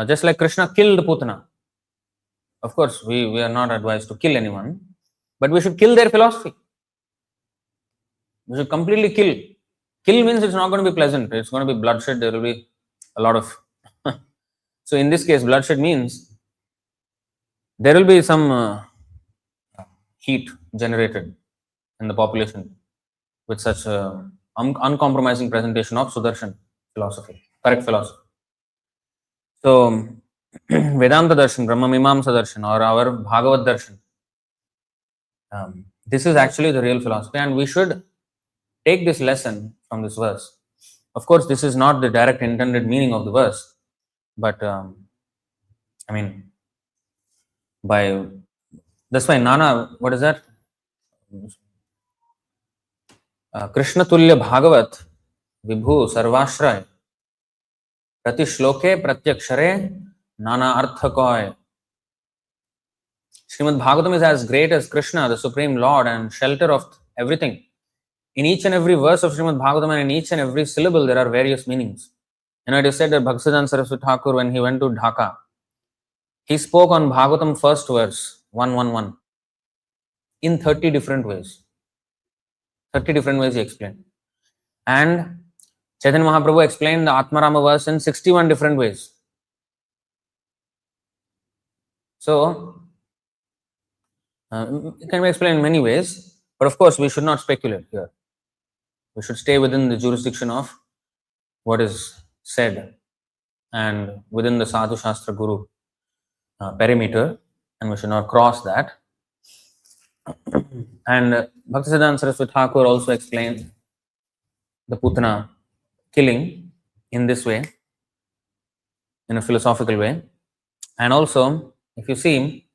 just like Krishna killed Putana. Of course, we are not advised to kill anyone, but we should kill their philosophy. We should completely kill. Kill means it's not going to be pleasant. It's going to be bloodshed. There will be a lot of... So in this case, bloodshed means there will be some heat generated in the population with such uncompromising presentation of Sudarshan philosophy, correct philosophy. So, Vedanta Darshan, Brahma Mimamsa Darshan, or our Bhagavad Darshan, this is actually the real philosophy, and we should take this lesson from this verse. Of course, this is not the direct intended meaning of the verse, but I mean, by that's why Nana, what is that? Krishna Tulya Bhagavat Vibhu Sarvashray Prati Shloke Pratyakshare Nana Arthakoy. Srimad Bhagavatam is as great as Krishna, the Supreme Lord and shelter of everything. In each and every verse of Srimad Bhagavatam and in each and every syllable, there are various meanings. It is said that Bhaktisiddhanta Saraswati Thakur, when he went to Dhaka, he spoke on Bhagavatam first verse, 111, in 30 different ways. 30 different ways he explained. And Chaitanya Mahaprabhu explained the Atmarama verse in 61 different ways. So, it can be explained in many ways, but of course, we should not speculate here. We should stay within the jurisdiction of what is said and within the Sadhu Shastra Guru perimeter, and we should not cross that. And Bhaktisiddhanta Saraswati Thakur also explained the Putana killing in this way, in a philosophical way. And also, if you see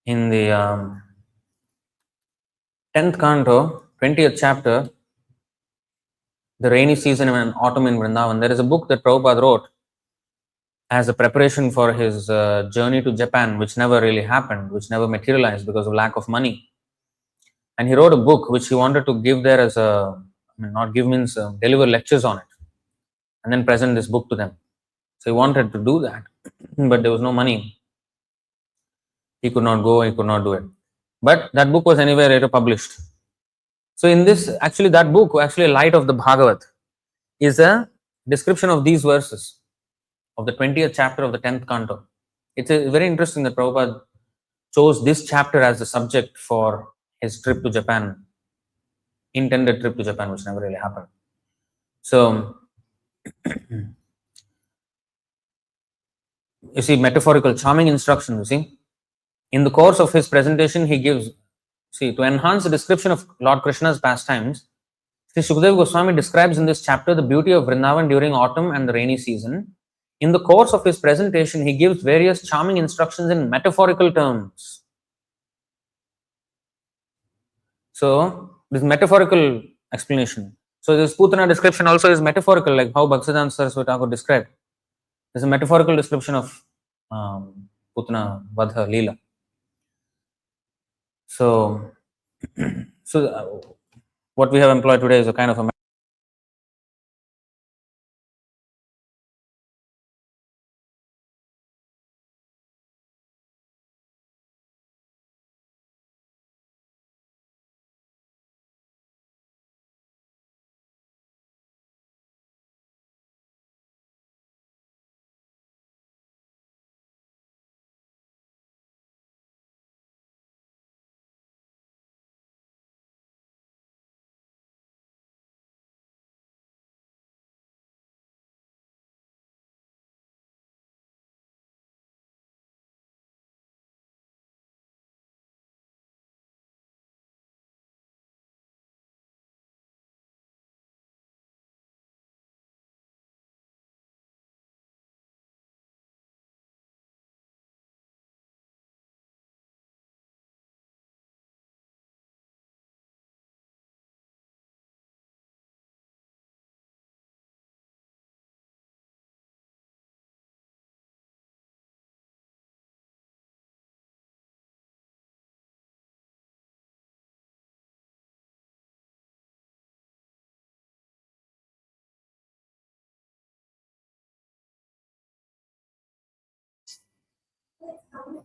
in the 10th canto, 20th chapter, the rainy season and autumn in Vrindavan, there is a book that Prabhupada wrote as a preparation for his journey to Japan, which never really happened, which never materialized because of lack of money. And he wrote a book which he wanted to give there as a, not give means deliver lectures on it, and then present this book to them. So he wanted to do that, but there was no money. He could not go, he could not do it. But that book was anyway later published. So in this, actually that book, actually Light of the Bhagavat, is a description of these verses of the 20th chapter of the 10th canto. It's very interesting that Prabhupada chose this chapter as the subject for his trip to Japan, intended trip to Japan, which never really happened. So, you see, metaphorical, charming instruction, you see. In the course of his presentation, he gives, see, to enhance the description of Lord Krishna's pastimes, Sri Sukadeva Goswami describes in this chapter the beauty of Vrindavan during autumn and the rainy season. In the course of his presentation, he gives various charming instructions in metaphorical terms. So, this metaphorical explanation. So, this Putana description also is metaphorical, like how Bhaktisiddhanta Saraswati Thakur described. There's a metaphorical description of Putana Vadha Leela. So, what we have employed today is a kind of a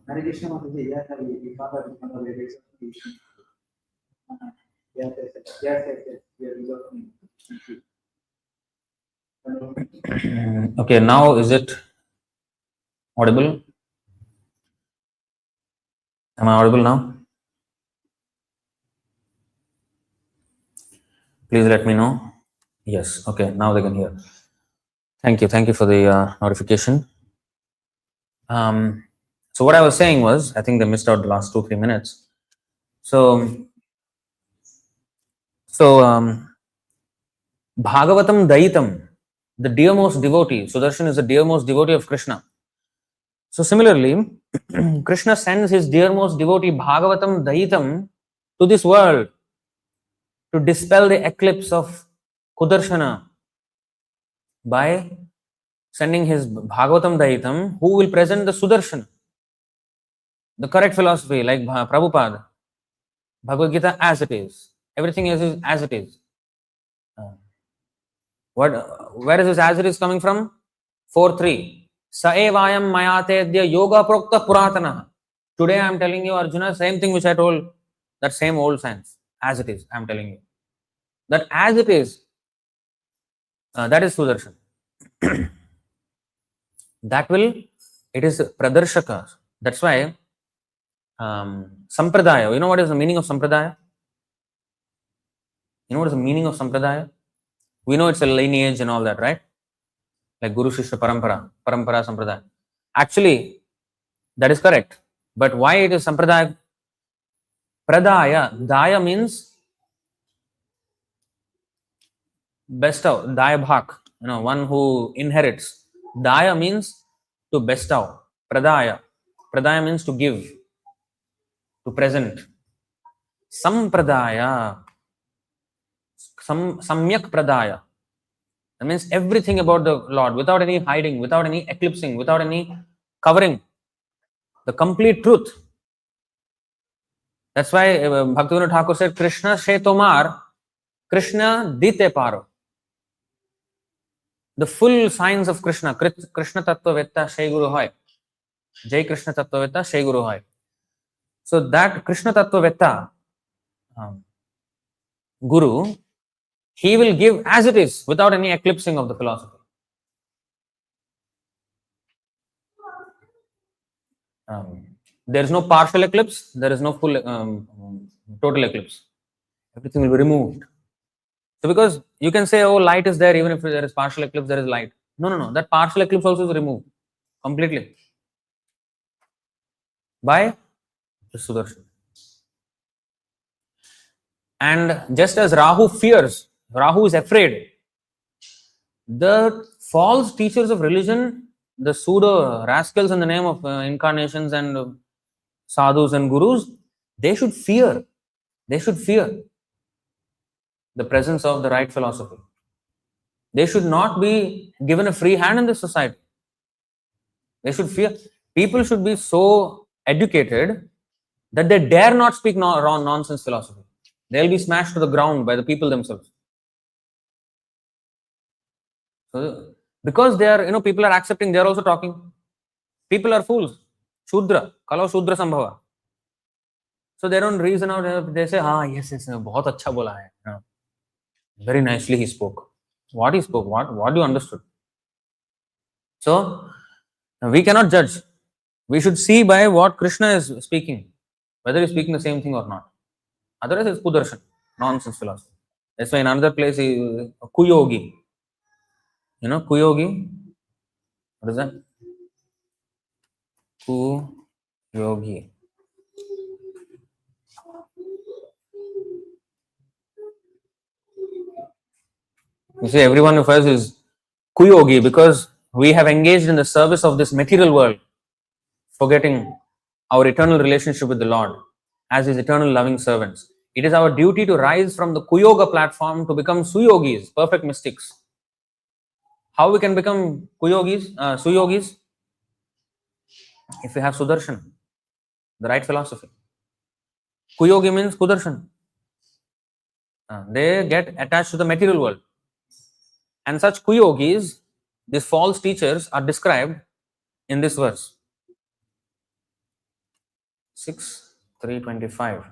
Hare Krishna Mataji, yes, we father lyrics of Krishna. Yes, we are resolving. okay, now is it audible? Am I audible now? Please let me know. Yes, okay, now they can hear. Thank you for the notification. So what I was saying was, I think they missed out the last 2-3 minutes. So Bhagavatam Daitam, the dearmost devotee, Sudarshan is the dearmost devotee of Krishna. So similarly, Krishna sends his dearmost devotee Bhagavatam Dayitam to this world to dispel the eclipse of Sudarśana by sending his Bhagavatam Dayitam, who will present the Sudarśana, the correct philosophy, like Prabhupada, Bhagavad Gita as it is. Everything is as it is. Where is this as it is coming from? 4.3. Sa evayam mayatedya yoga prokta puratana. Today I am telling you, Arjuna, same thing which I told, that same old science, as it is, I am telling you. That as it is, that is Sudarshan. That will, it is Pradarshaka. That's why Sampradaya, you know what is the meaning of Sampradaya? You know what is the meaning of Sampradaya? We know it's a lineage and all that, right? Like Guru Shishya Parampara, Parampara Sampradaya. Actually, that is correct. But why it is Sampradaya? Pradaya. Daya means bestow. Daya bhak. One who inherits. Daya means to bestow. Pradaya. Pradaya means to give, to present. Sampradaya. Samyak pradaya. That means everything about the Lord without any hiding, without any eclipsing, without any covering. The complete truth. That's why Bhaktivinoda Thakur said, Krishna she tomar, Krishna dite paro. The full signs of Krishna, Krishna Tattvavit dāsa Shai Guru Hoy. Jai Krishna Tattvavit dāsa Shai Guru Hoy. So that Krishna Tattvavit dāsa Guru, he will give as it is without any eclipsing of the philosophy. There is no partial eclipse, there is no full total eclipse. Everything will be removed. So because you can say, oh, light is there, even if there is partial eclipse, there is light. No. That partial eclipse also is removed completely by the Sudarshan. And just as Rahu fears, Rahu is afraid, the false teachers of religion, the pseudo rascals in the name of incarnations and sadhus and gurus, they should fear. They should fear the presence of the right philosophy. They should not be given a free hand in this society. They should fear. People should be so educated that they dare not speak wrong nonsense philosophy. They'll be smashed to the ground by the people themselves. So, because they are, people are accepting, they are also talking. People are fools. Shudra, kalo Shudra Sambhava. So they don't reason out, they say, yes, bahut acha bola hai. Very nicely he spoke. What he spoke, what you understood. So, we cannot judge. We should see by what Krishna is speaking, whether he is speaking the same thing or not. Otherwise, it's Kudarshan, nonsense philosophy. That's why in another place, Kuyogi. You know, Kuyogi? What is that? Kuyogi. You see, every one of us is Kuyogi because we have engaged in the service of this material world, forgetting our eternal relationship with the Lord as His eternal loving servants. It is our duty to rise from the Kuyoga platform to become Suyogis, perfect mystics. How we can become Suyogis? If we have Sudarshan, the right philosophy. Kuyogi means Kudarshan. They get attached to the material world. And such Kuyogis, these false teachers, are described in this verse. 6:325.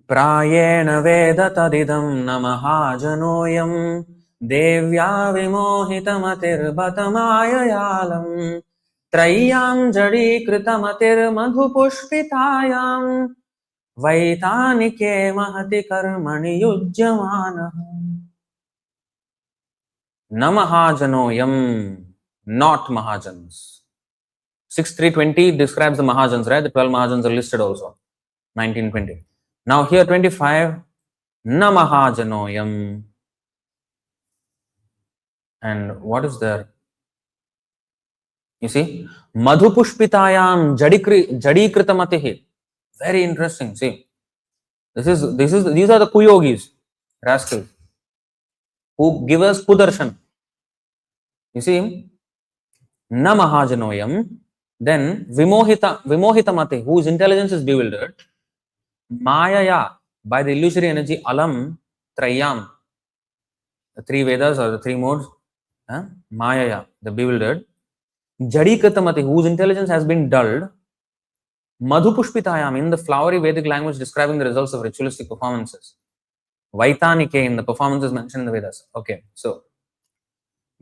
प्रायेण वेद तदिदं न महाजनोऽयं देव्या विमोहितमतिर्बतमाययालं त्रय्यां जडीकृतमतिर्मधुपुष्पितायां वैतानिके महति कर्मणि युज्यमानः न महाजनोऽयं, not Mahajans. 6:320 describes the Mahajans, right? The 12 Mahajans are listed also. 1920. Now here 25, na mahajanoyam. And what is there? You see, Madhupushpitayam Jadikritamatihi. Very interesting. See, these are the kuyogis, rascals, who give us kudarshan. You see, na mahajanoyam, then vimohitamate, whose intelligence is bewildered, mayaya, by the illusory energy, alam trayam, the three Vedas or the three modes, mayaya, the bewildered, jadikatamati, whose intelligence has been dulled, madhupushpitayam, in the flowery Vedic language describing the results of ritualistic performances, vaitanike, in the performances mentioned in the Vedas. Okay, so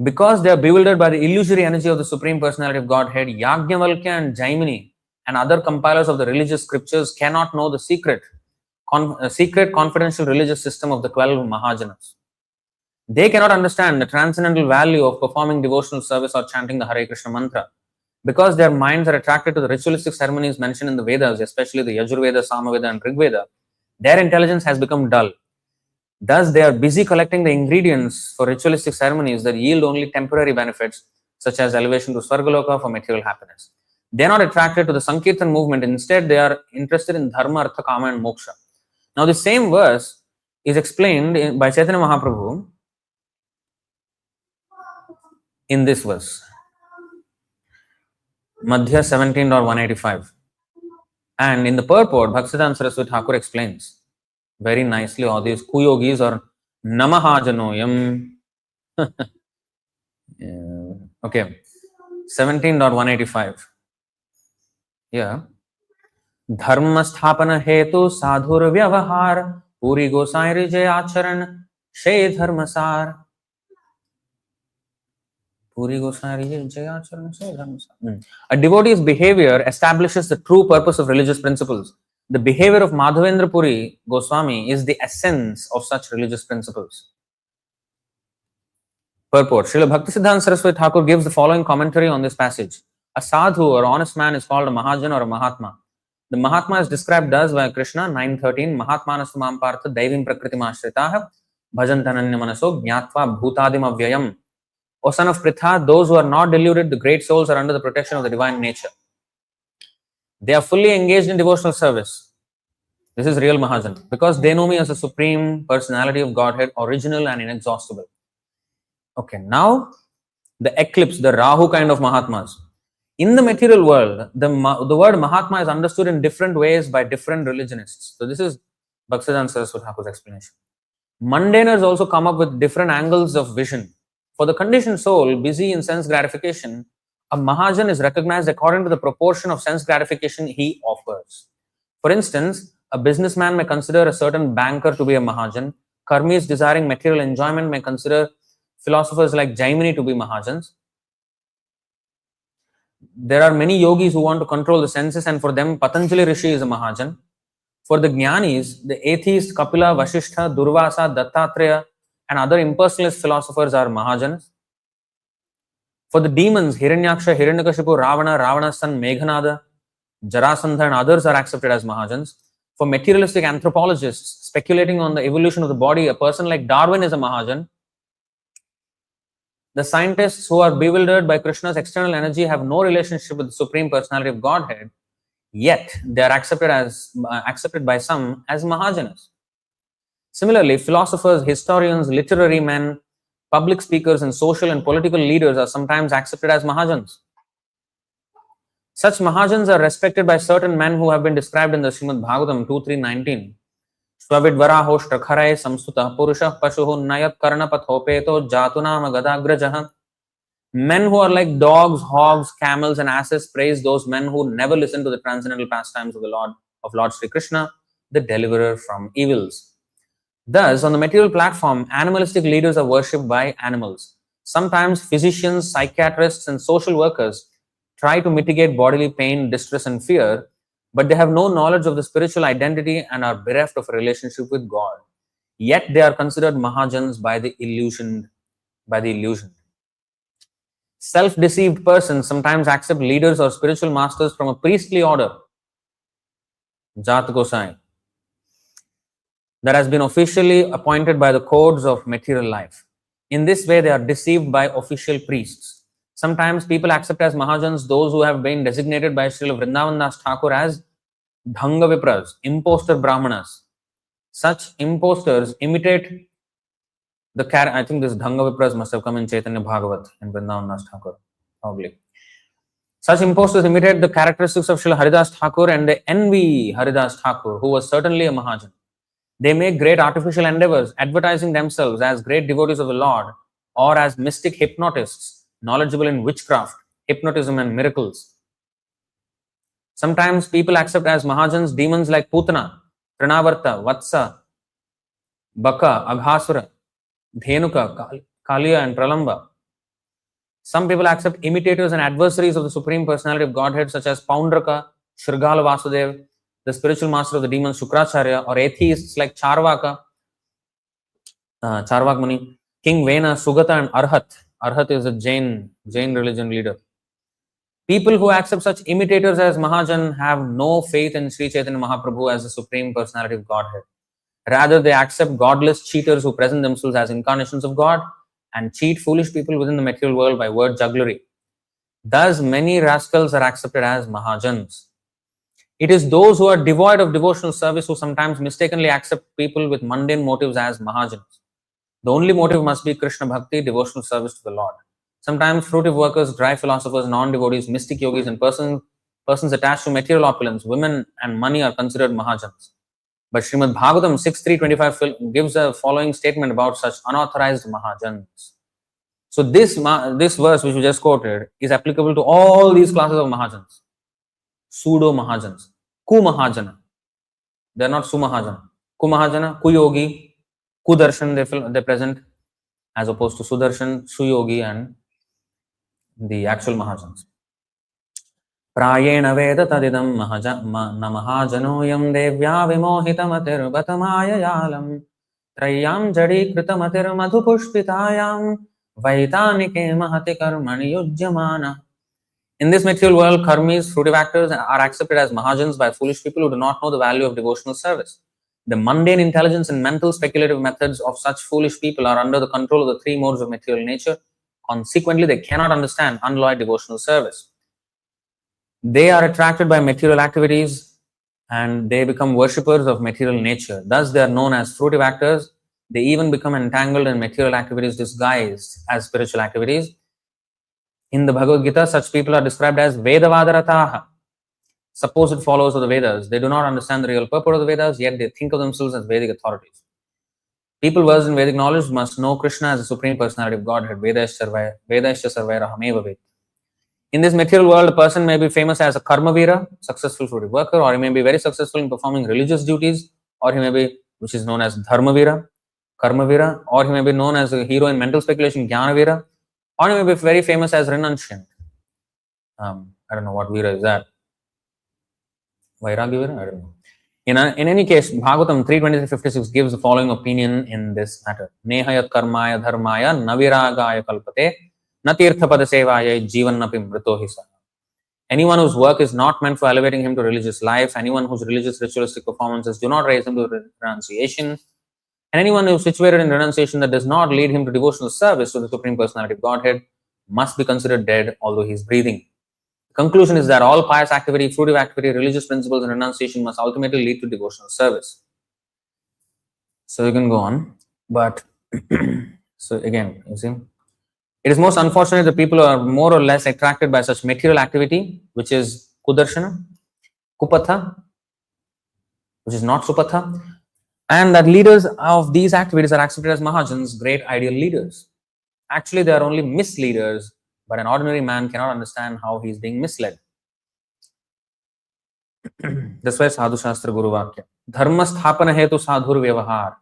because they are bewildered by the illusory energy of the Supreme Personality of Godhead, Yajnavalkya and Jaimini and other compilers of the religious scriptures cannot know the secret confidential religious system of the 12 Mahajanas. They cannot understand the transcendental value of performing devotional service or chanting the Hare Krishna mantra. Because their minds are attracted to the ritualistic ceremonies mentioned in the Vedas, especially the Yajurveda, Samaveda, and Rigveda, their intelligence has become dull. Thus, they are busy collecting the ingredients for ritualistic ceremonies that yield only temporary benefits, such as elevation to Svargaloka for material happiness. They are not attracted to the Sankirtan movement. Instead, they are interested in Dharma, Artha, Kama, and Moksha. Now, the same verse is explained by Chaitanya Mahaprabhu in this verse, Madhya 17.185. And in the purport, Bhaktisiddhanta Saraswati Thakur explains very nicely all these kuyogis or namahajanoyam. Okay, 17.185. Yeah. Dharma sthapana hetu sadhur vyavahar puri gosai rijay acharan shay dharmasar. Puri gosai rijay acharan shay dharmasar. A devotee's behavior establishes the true purpose of religious principles. The behavior of Madhavendra Puri Goswami is the essence of such religious principles. Purport. Srila Bhaktisiddhanta Saraswati Thakur gives the following commentary on this passage. A sadhu or honest man is called a Mahajan or a Mahatma. The Mahatma is described thus by Krishna 9:13. Mahatmanastu mam partha daivim prakritim ashritah bhajantananya manaso jnatva bhutadim avyayam. O son of Pritha, those who are not deluded, the great souls are under the protection of the divine nature. They are fully engaged in devotional service. This is real Mahajan because they know me as a supreme personality of Godhead, original and inexhaustible. Okay, now the eclipse, the Rahu kind of Mahatmas. In the material world, the word Mahatma is understood in different ways by different religionists. So this is Bhaktisiddhanta Saraswati Thakur's explanation. Mundaners also come up with different angles of vision. For the conditioned soul busy in sense gratification, a Mahajan is recognized according to the proportion of sense gratification he offers. For instance, a businessman may consider a certain banker to be a Mahajan. Karmis desiring material enjoyment may consider philosophers like Jaimini to be Mahajans. There are many yogis who want to control the senses, and for them, Patanjali Rishi is a Mahajan. For the Jnanis, the atheists Kapila, Vasishtha, Durvasa, Dattatreya, and other impersonalist philosophers are Mahajans. For the demons, Hiranyaksha, Hiranyakashipu, Ravana, Ravana's son Meghanada, Jarasandha, and others are accepted as Mahajans. For materialistic anthropologists speculating on the evolution of the body, a person like Darwin is a Mahajan. The scientists who are bewildered by Krishna's external energy have no relationship with the Supreme Personality of Godhead, yet they are accepted by some as Mahajanas. Similarly, philosophers, historians, literary men, public speakers, and social and political leaders are sometimes accepted as Mahajans. Such Mahajans are respected by certain men who have been described in the Srimad Bhagavatam 2.3.19. Swavidvaraho shtakharai samstuta purushah pashuhu nayat karnapathopeto jatunama gadagrajah. Men who are like dogs, hogs, camels, and asses praise those men who never listen to the transcendental pastimes of the Lord Sri Krishna, the deliverer from evils. Thus, on the material platform, animalistic leaders are worshipped by animals. Sometimes physicians, psychiatrists, and social workers try to mitigate bodily pain, distress, and fear, but they have no knowledge of the spiritual identity and are bereft of a relationship with God. Yet they are considered Mahajans by the illusioned. Self-deceived persons sometimes accept leaders or spiritual masters from a priestly order, Jat Gosai, that has been officially appointed by the codes of material life. In this way, they are deceived by official priests. Sometimes people accept as Mahajans those who have been designated by Srila Vrindavan Das Thakur as Dhanga Vipras, imposter Brahmanas. Such imposters imitate the character. I think this Dhanga Vipras must have come in Chaitanya Bhagavat and Vrindavan Das Thakur, probably. Such imposters imitate the characteristics of Srila Haridas Thakur and they envy Haridas Thakur, who was certainly a Mahajan. They make great artificial endeavors, advertising themselves as great devotees of the Lord or as mystic hypnotists, knowledgeable in witchcraft, hypnotism, and miracles. Sometimes people accept as Mahajans demons like Putana, Trinavarta, Vatsa, Baka, Aghasura, Dhenuka, Kaliya, and Pralamba. Some people accept imitators and adversaries of the Supreme Personality of Godhead, such as Paundraka, Shrigala Vasudev, the spiritual master of the demons Shukracharya, or atheists like Charvaka, Charvak Muni, King Vena, Sugata, and Arhat. Arhat is a Jain religion leader. People who accept such imitators as Mahajan have no faith in Sri Chaitanya Mahaprabhu as the Supreme Personality of Godhead. Rather, they accept godless cheaters who present themselves as incarnations of God and cheat foolish people within the material world by word jugglery. Thus, many rascals are accepted as Mahajans. It is those who are devoid of devotional service who sometimes mistakenly accept people with mundane motives as Mahajans. The only motive must be Krishna Bhakti, devotional service to the Lord. Sometimes fruitive workers, dry philosophers, non-devotees, mystic yogis, and persons attached to material opulence, women, and money are considered Mahajans. But Srimad Bhagavatam 6.3.25 gives a following statement about such unauthorized Mahajans. So this verse which we just quoted is applicable to all these classes of Mahajans. Pseudo-Mahajans. Ku-Mahajana. They are not Su-Mahajana. Ku-Mahajana, Ku-Yogi, Ku-Darshan they present as opposed to Sudarshan, Su-Yogi and the actual Mahajans. Prayena Veda Tadidam Mahajanoyam Devya Vimohitamatir Batamayayalam Trayam Jadi Kritamatir Madhupushpitayam Vaitanike Mahati Karmani Yujyamana. In this material world, karmis, fruitive actors are accepted as Mahajans by foolish people who do not know the value of devotional service. The mundane intelligence and mental speculative methods of such foolish people are under the control of the three modes of material nature. Consequently, they cannot understand unalloyed devotional service. They are attracted by material activities and they become worshippers of material nature. Thus, they are known as fruitive actors. They even become entangled in material activities disguised as spiritual activities. In the Bhagavad Gita, such people are described as Vedavadarataha, supposed followers of the Vedas. They do not understand the real purport of the Vedas, yet they think of themselves as Vedic authorities. People versed in Vedic knowledge must know Krishna as the Supreme Personality of Godhead. Vedaischa sarvairahameva ved. In this material world, a person may be famous as a Karmavira, successful fruitive worker, or he may be very successful in performing religious duties, or he may be, which is known as Dharmavira, Karmavira, or he may be known as a hero in mental speculation, Jnanavira, or he may be very famous as renunciant. I don't know what Vira is that. Vairagya Vira? I don't know. In any case, Bhagavatam 3.23.56 gives the following opinion in this matter. Nehayat karmaya dharmaya naviragaya kalpate natirthapada sevaya jivannapi mritohisa. Anyone whose work is not meant for elevating him to religious life, anyone whose religious ritualistic performances do not raise him to renunciation, and anyone who is situated in renunciation that does not lead him to devotional service to the Supreme Personality of Godhead must be considered dead, although he is breathing. The conclusion is that all pious activity, fruitive activity, religious principles, and renunciation must ultimately lead to devotional service. So you can go on, but so again, you see, it is most unfortunate that people are more or less attracted by such material activity, which is Kudarshana, Kupatha, which is not Supatha, and that leaders of these activities are accepted as Mahajans, great ideal leaders. Actually, they are only misleaders, but an ordinary man cannot understand how he is being misled. That's why Sadhu Shastra Guru Vakya. Dharma sthapana hetu sadhur vyavahar.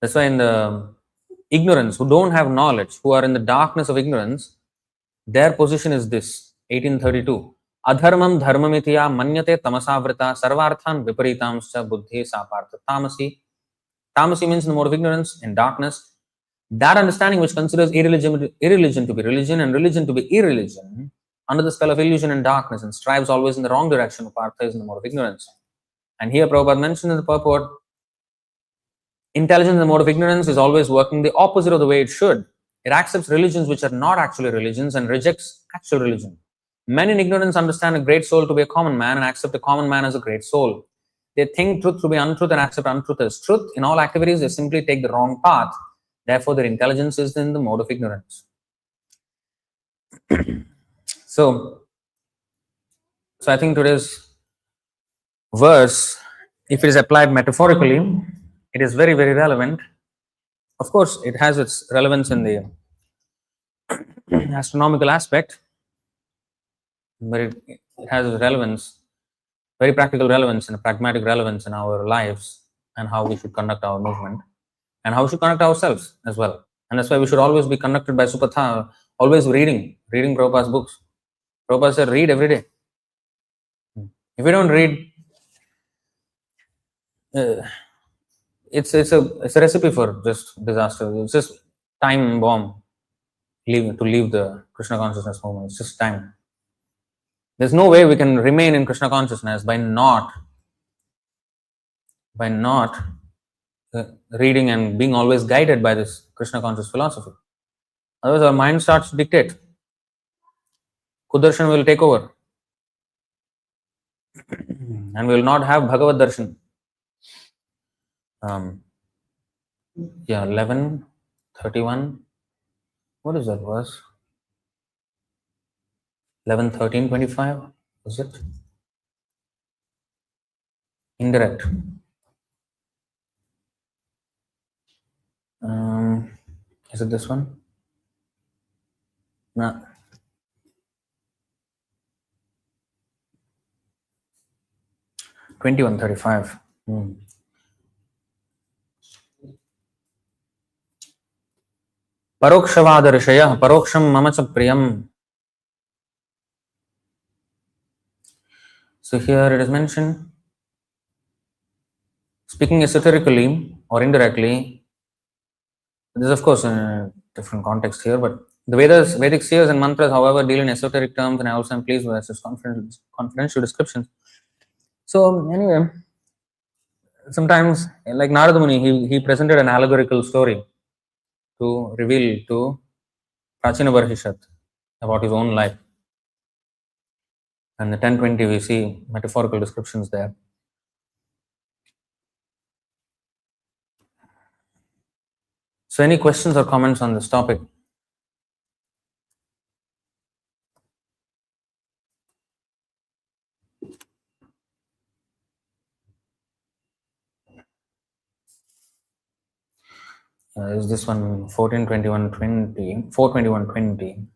That's why in the ignorance, who don't have knowledge, who are in the darkness of ignorance, their position is this, 1832. Adharmam dharmamitya manyate tamasavrita sarvarthan viparitamscha buddhi sapartha tamasi. Tamasi means in the mode of ignorance, in darkness. That understanding which considers irreligion to be religion and religion to be irreligion, under the spell of illusion and darkness, and strives always in the wrong direction, Partha is in the mode of ignorance. And here Prabhupada mentioned in the purport, Intelligence in the mode of ignorance is always working the opposite of the way it should. It accepts religions which are not actually religions and rejects actual religion. Men in ignorance understand a great soul to be a common man and accept a common man as a great soul. They think truth to be untruth and accept untruth as truth. In all activities, they simply take the wrong path. Therefore, their intelligence is in the mode of ignorance. So I think today's verse, if it is applied metaphorically, it is very, very relevant. Of course, it has its relevance in the astronomical aspect, but it has its relevance, very practical relevance and a pragmatic relevance in our lives and how we should conduct our movement and how we should conduct ourselves as well. And that's why we should always be conducted by Supatha, always reading Prabhupada's books. Prabhupada said, read every day. If you don't read, it's a recipe for just disaster. It's just time bomb to leave the Krishna consciousness movement. It's just time. There's no way we can remain in Krishna consciousness by not reading and being always guided by this Krishna conscious philosophy. Otherwise, our mind starts to dictate. Kudarshan will take over, and we will not have Bhagavad Darshan. 11:31. What is that verse? 11:13:25. Is it? Indirect. Is it this one? No. 21:35. Parokshavad rishayah paroksham mama cha priyam. So here it is mentioned, speaking esoterically or indirectly. This is of course a different context here, but the Vedas, Vedic seers and mantras, however, deal in esoteric terms, and I also am pleased with this confidential descriptions. So anyway, sometimes like Narada Muni, he presented an allegorical story to reveal to Prachina Varhishat about his own life. And the 10:20 we see metaphorical descriptions there. So any questions or comments on this topic? Is this one 14:21:20? 4:21:20.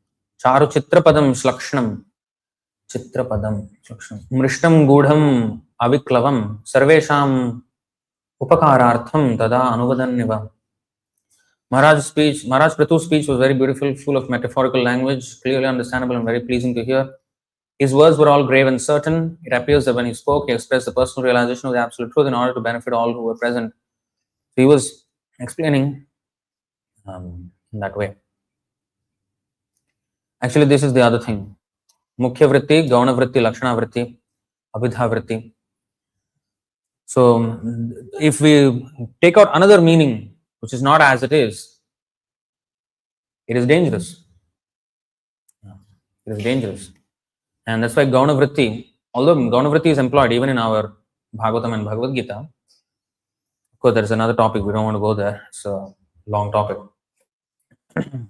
Charu chitrapadam shlakshnam. Chitrapadam shlakshnam. Mrishtam gudham aviklavam. Sarvesham upakarartham tada anuvadanyava. Maharaj Pratu's speech was very beautiful, full of metaphorical language, clearly understandable and very pleasing to hear. His words were all grave and certain. It appears that when he spoke, he expressed the personal realization of the absolute truth in order to benefit all who were present. So he was explaining in that way. Actually, this is the other thing. Mukhya vritti, gauna vritti, lakshana vritti, abhidha vritti. So if we take out another meaning, which is not as it is dangerous. It is dangerous. And that's why gauna vritti, although gauna vritti is employed even in our Bhagavatam and Bhagavad Gita, of course, there is another topic, we don't want to go there, it's a long topic.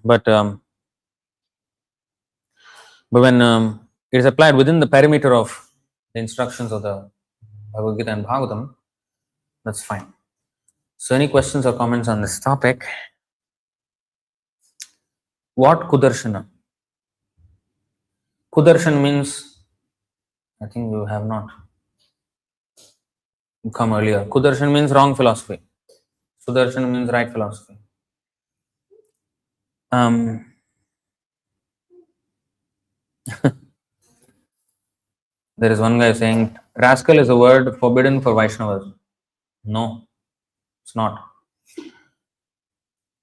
But when it is applied within the perimeter of the instructions of the Bhagavad Gita and Bhagavatam, that's fine. So any questions or comments on this topic? What Kudarshana? Kudarshan means, I think you have not come earlier. Kudarshan means wrong philosophy. Sudarshan means right philosophy. There is one guy saying, rascal is a word forbidden for Vaishnavas. No, it's not.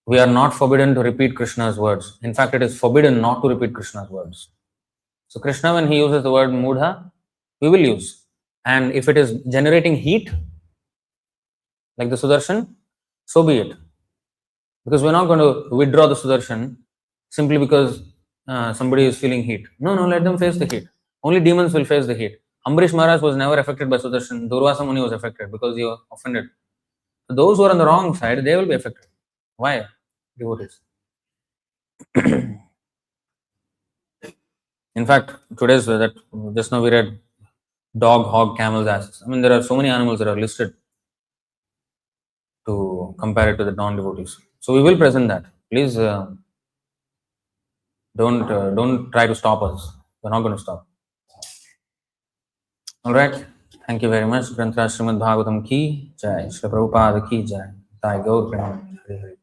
We are not forbidden to repeat Krishna's words. In fact, it is forbidden not to repeat Krishna's words. So Krishna, when he uses the word mudha, we will use. And if it is generating heat, like the Sudarshan, so be it. Because we're not going to withdraw the Sudarshan simply because somebody is feeling heat. No, let them face the heat. Only demons will face the heat. Ambarish Maharaj was never affected by Sudarshan. Durvasa Muni was affected because he was offended. So those who are on the wrong side, they will be affected. Why? Devotees. In fact, today's that just now we read dog, hog, camel's asses. I mean, there are so many animals that are listed to compare it to the non-devotees. So we will present that. Please don't try to stop us. We're not going to stop. All right. Thank you very much. Granthra Srimad Bhagavatam ki jai. Shri Prabhupada ki jai. Jai Gaur Pranam. Hare Hare.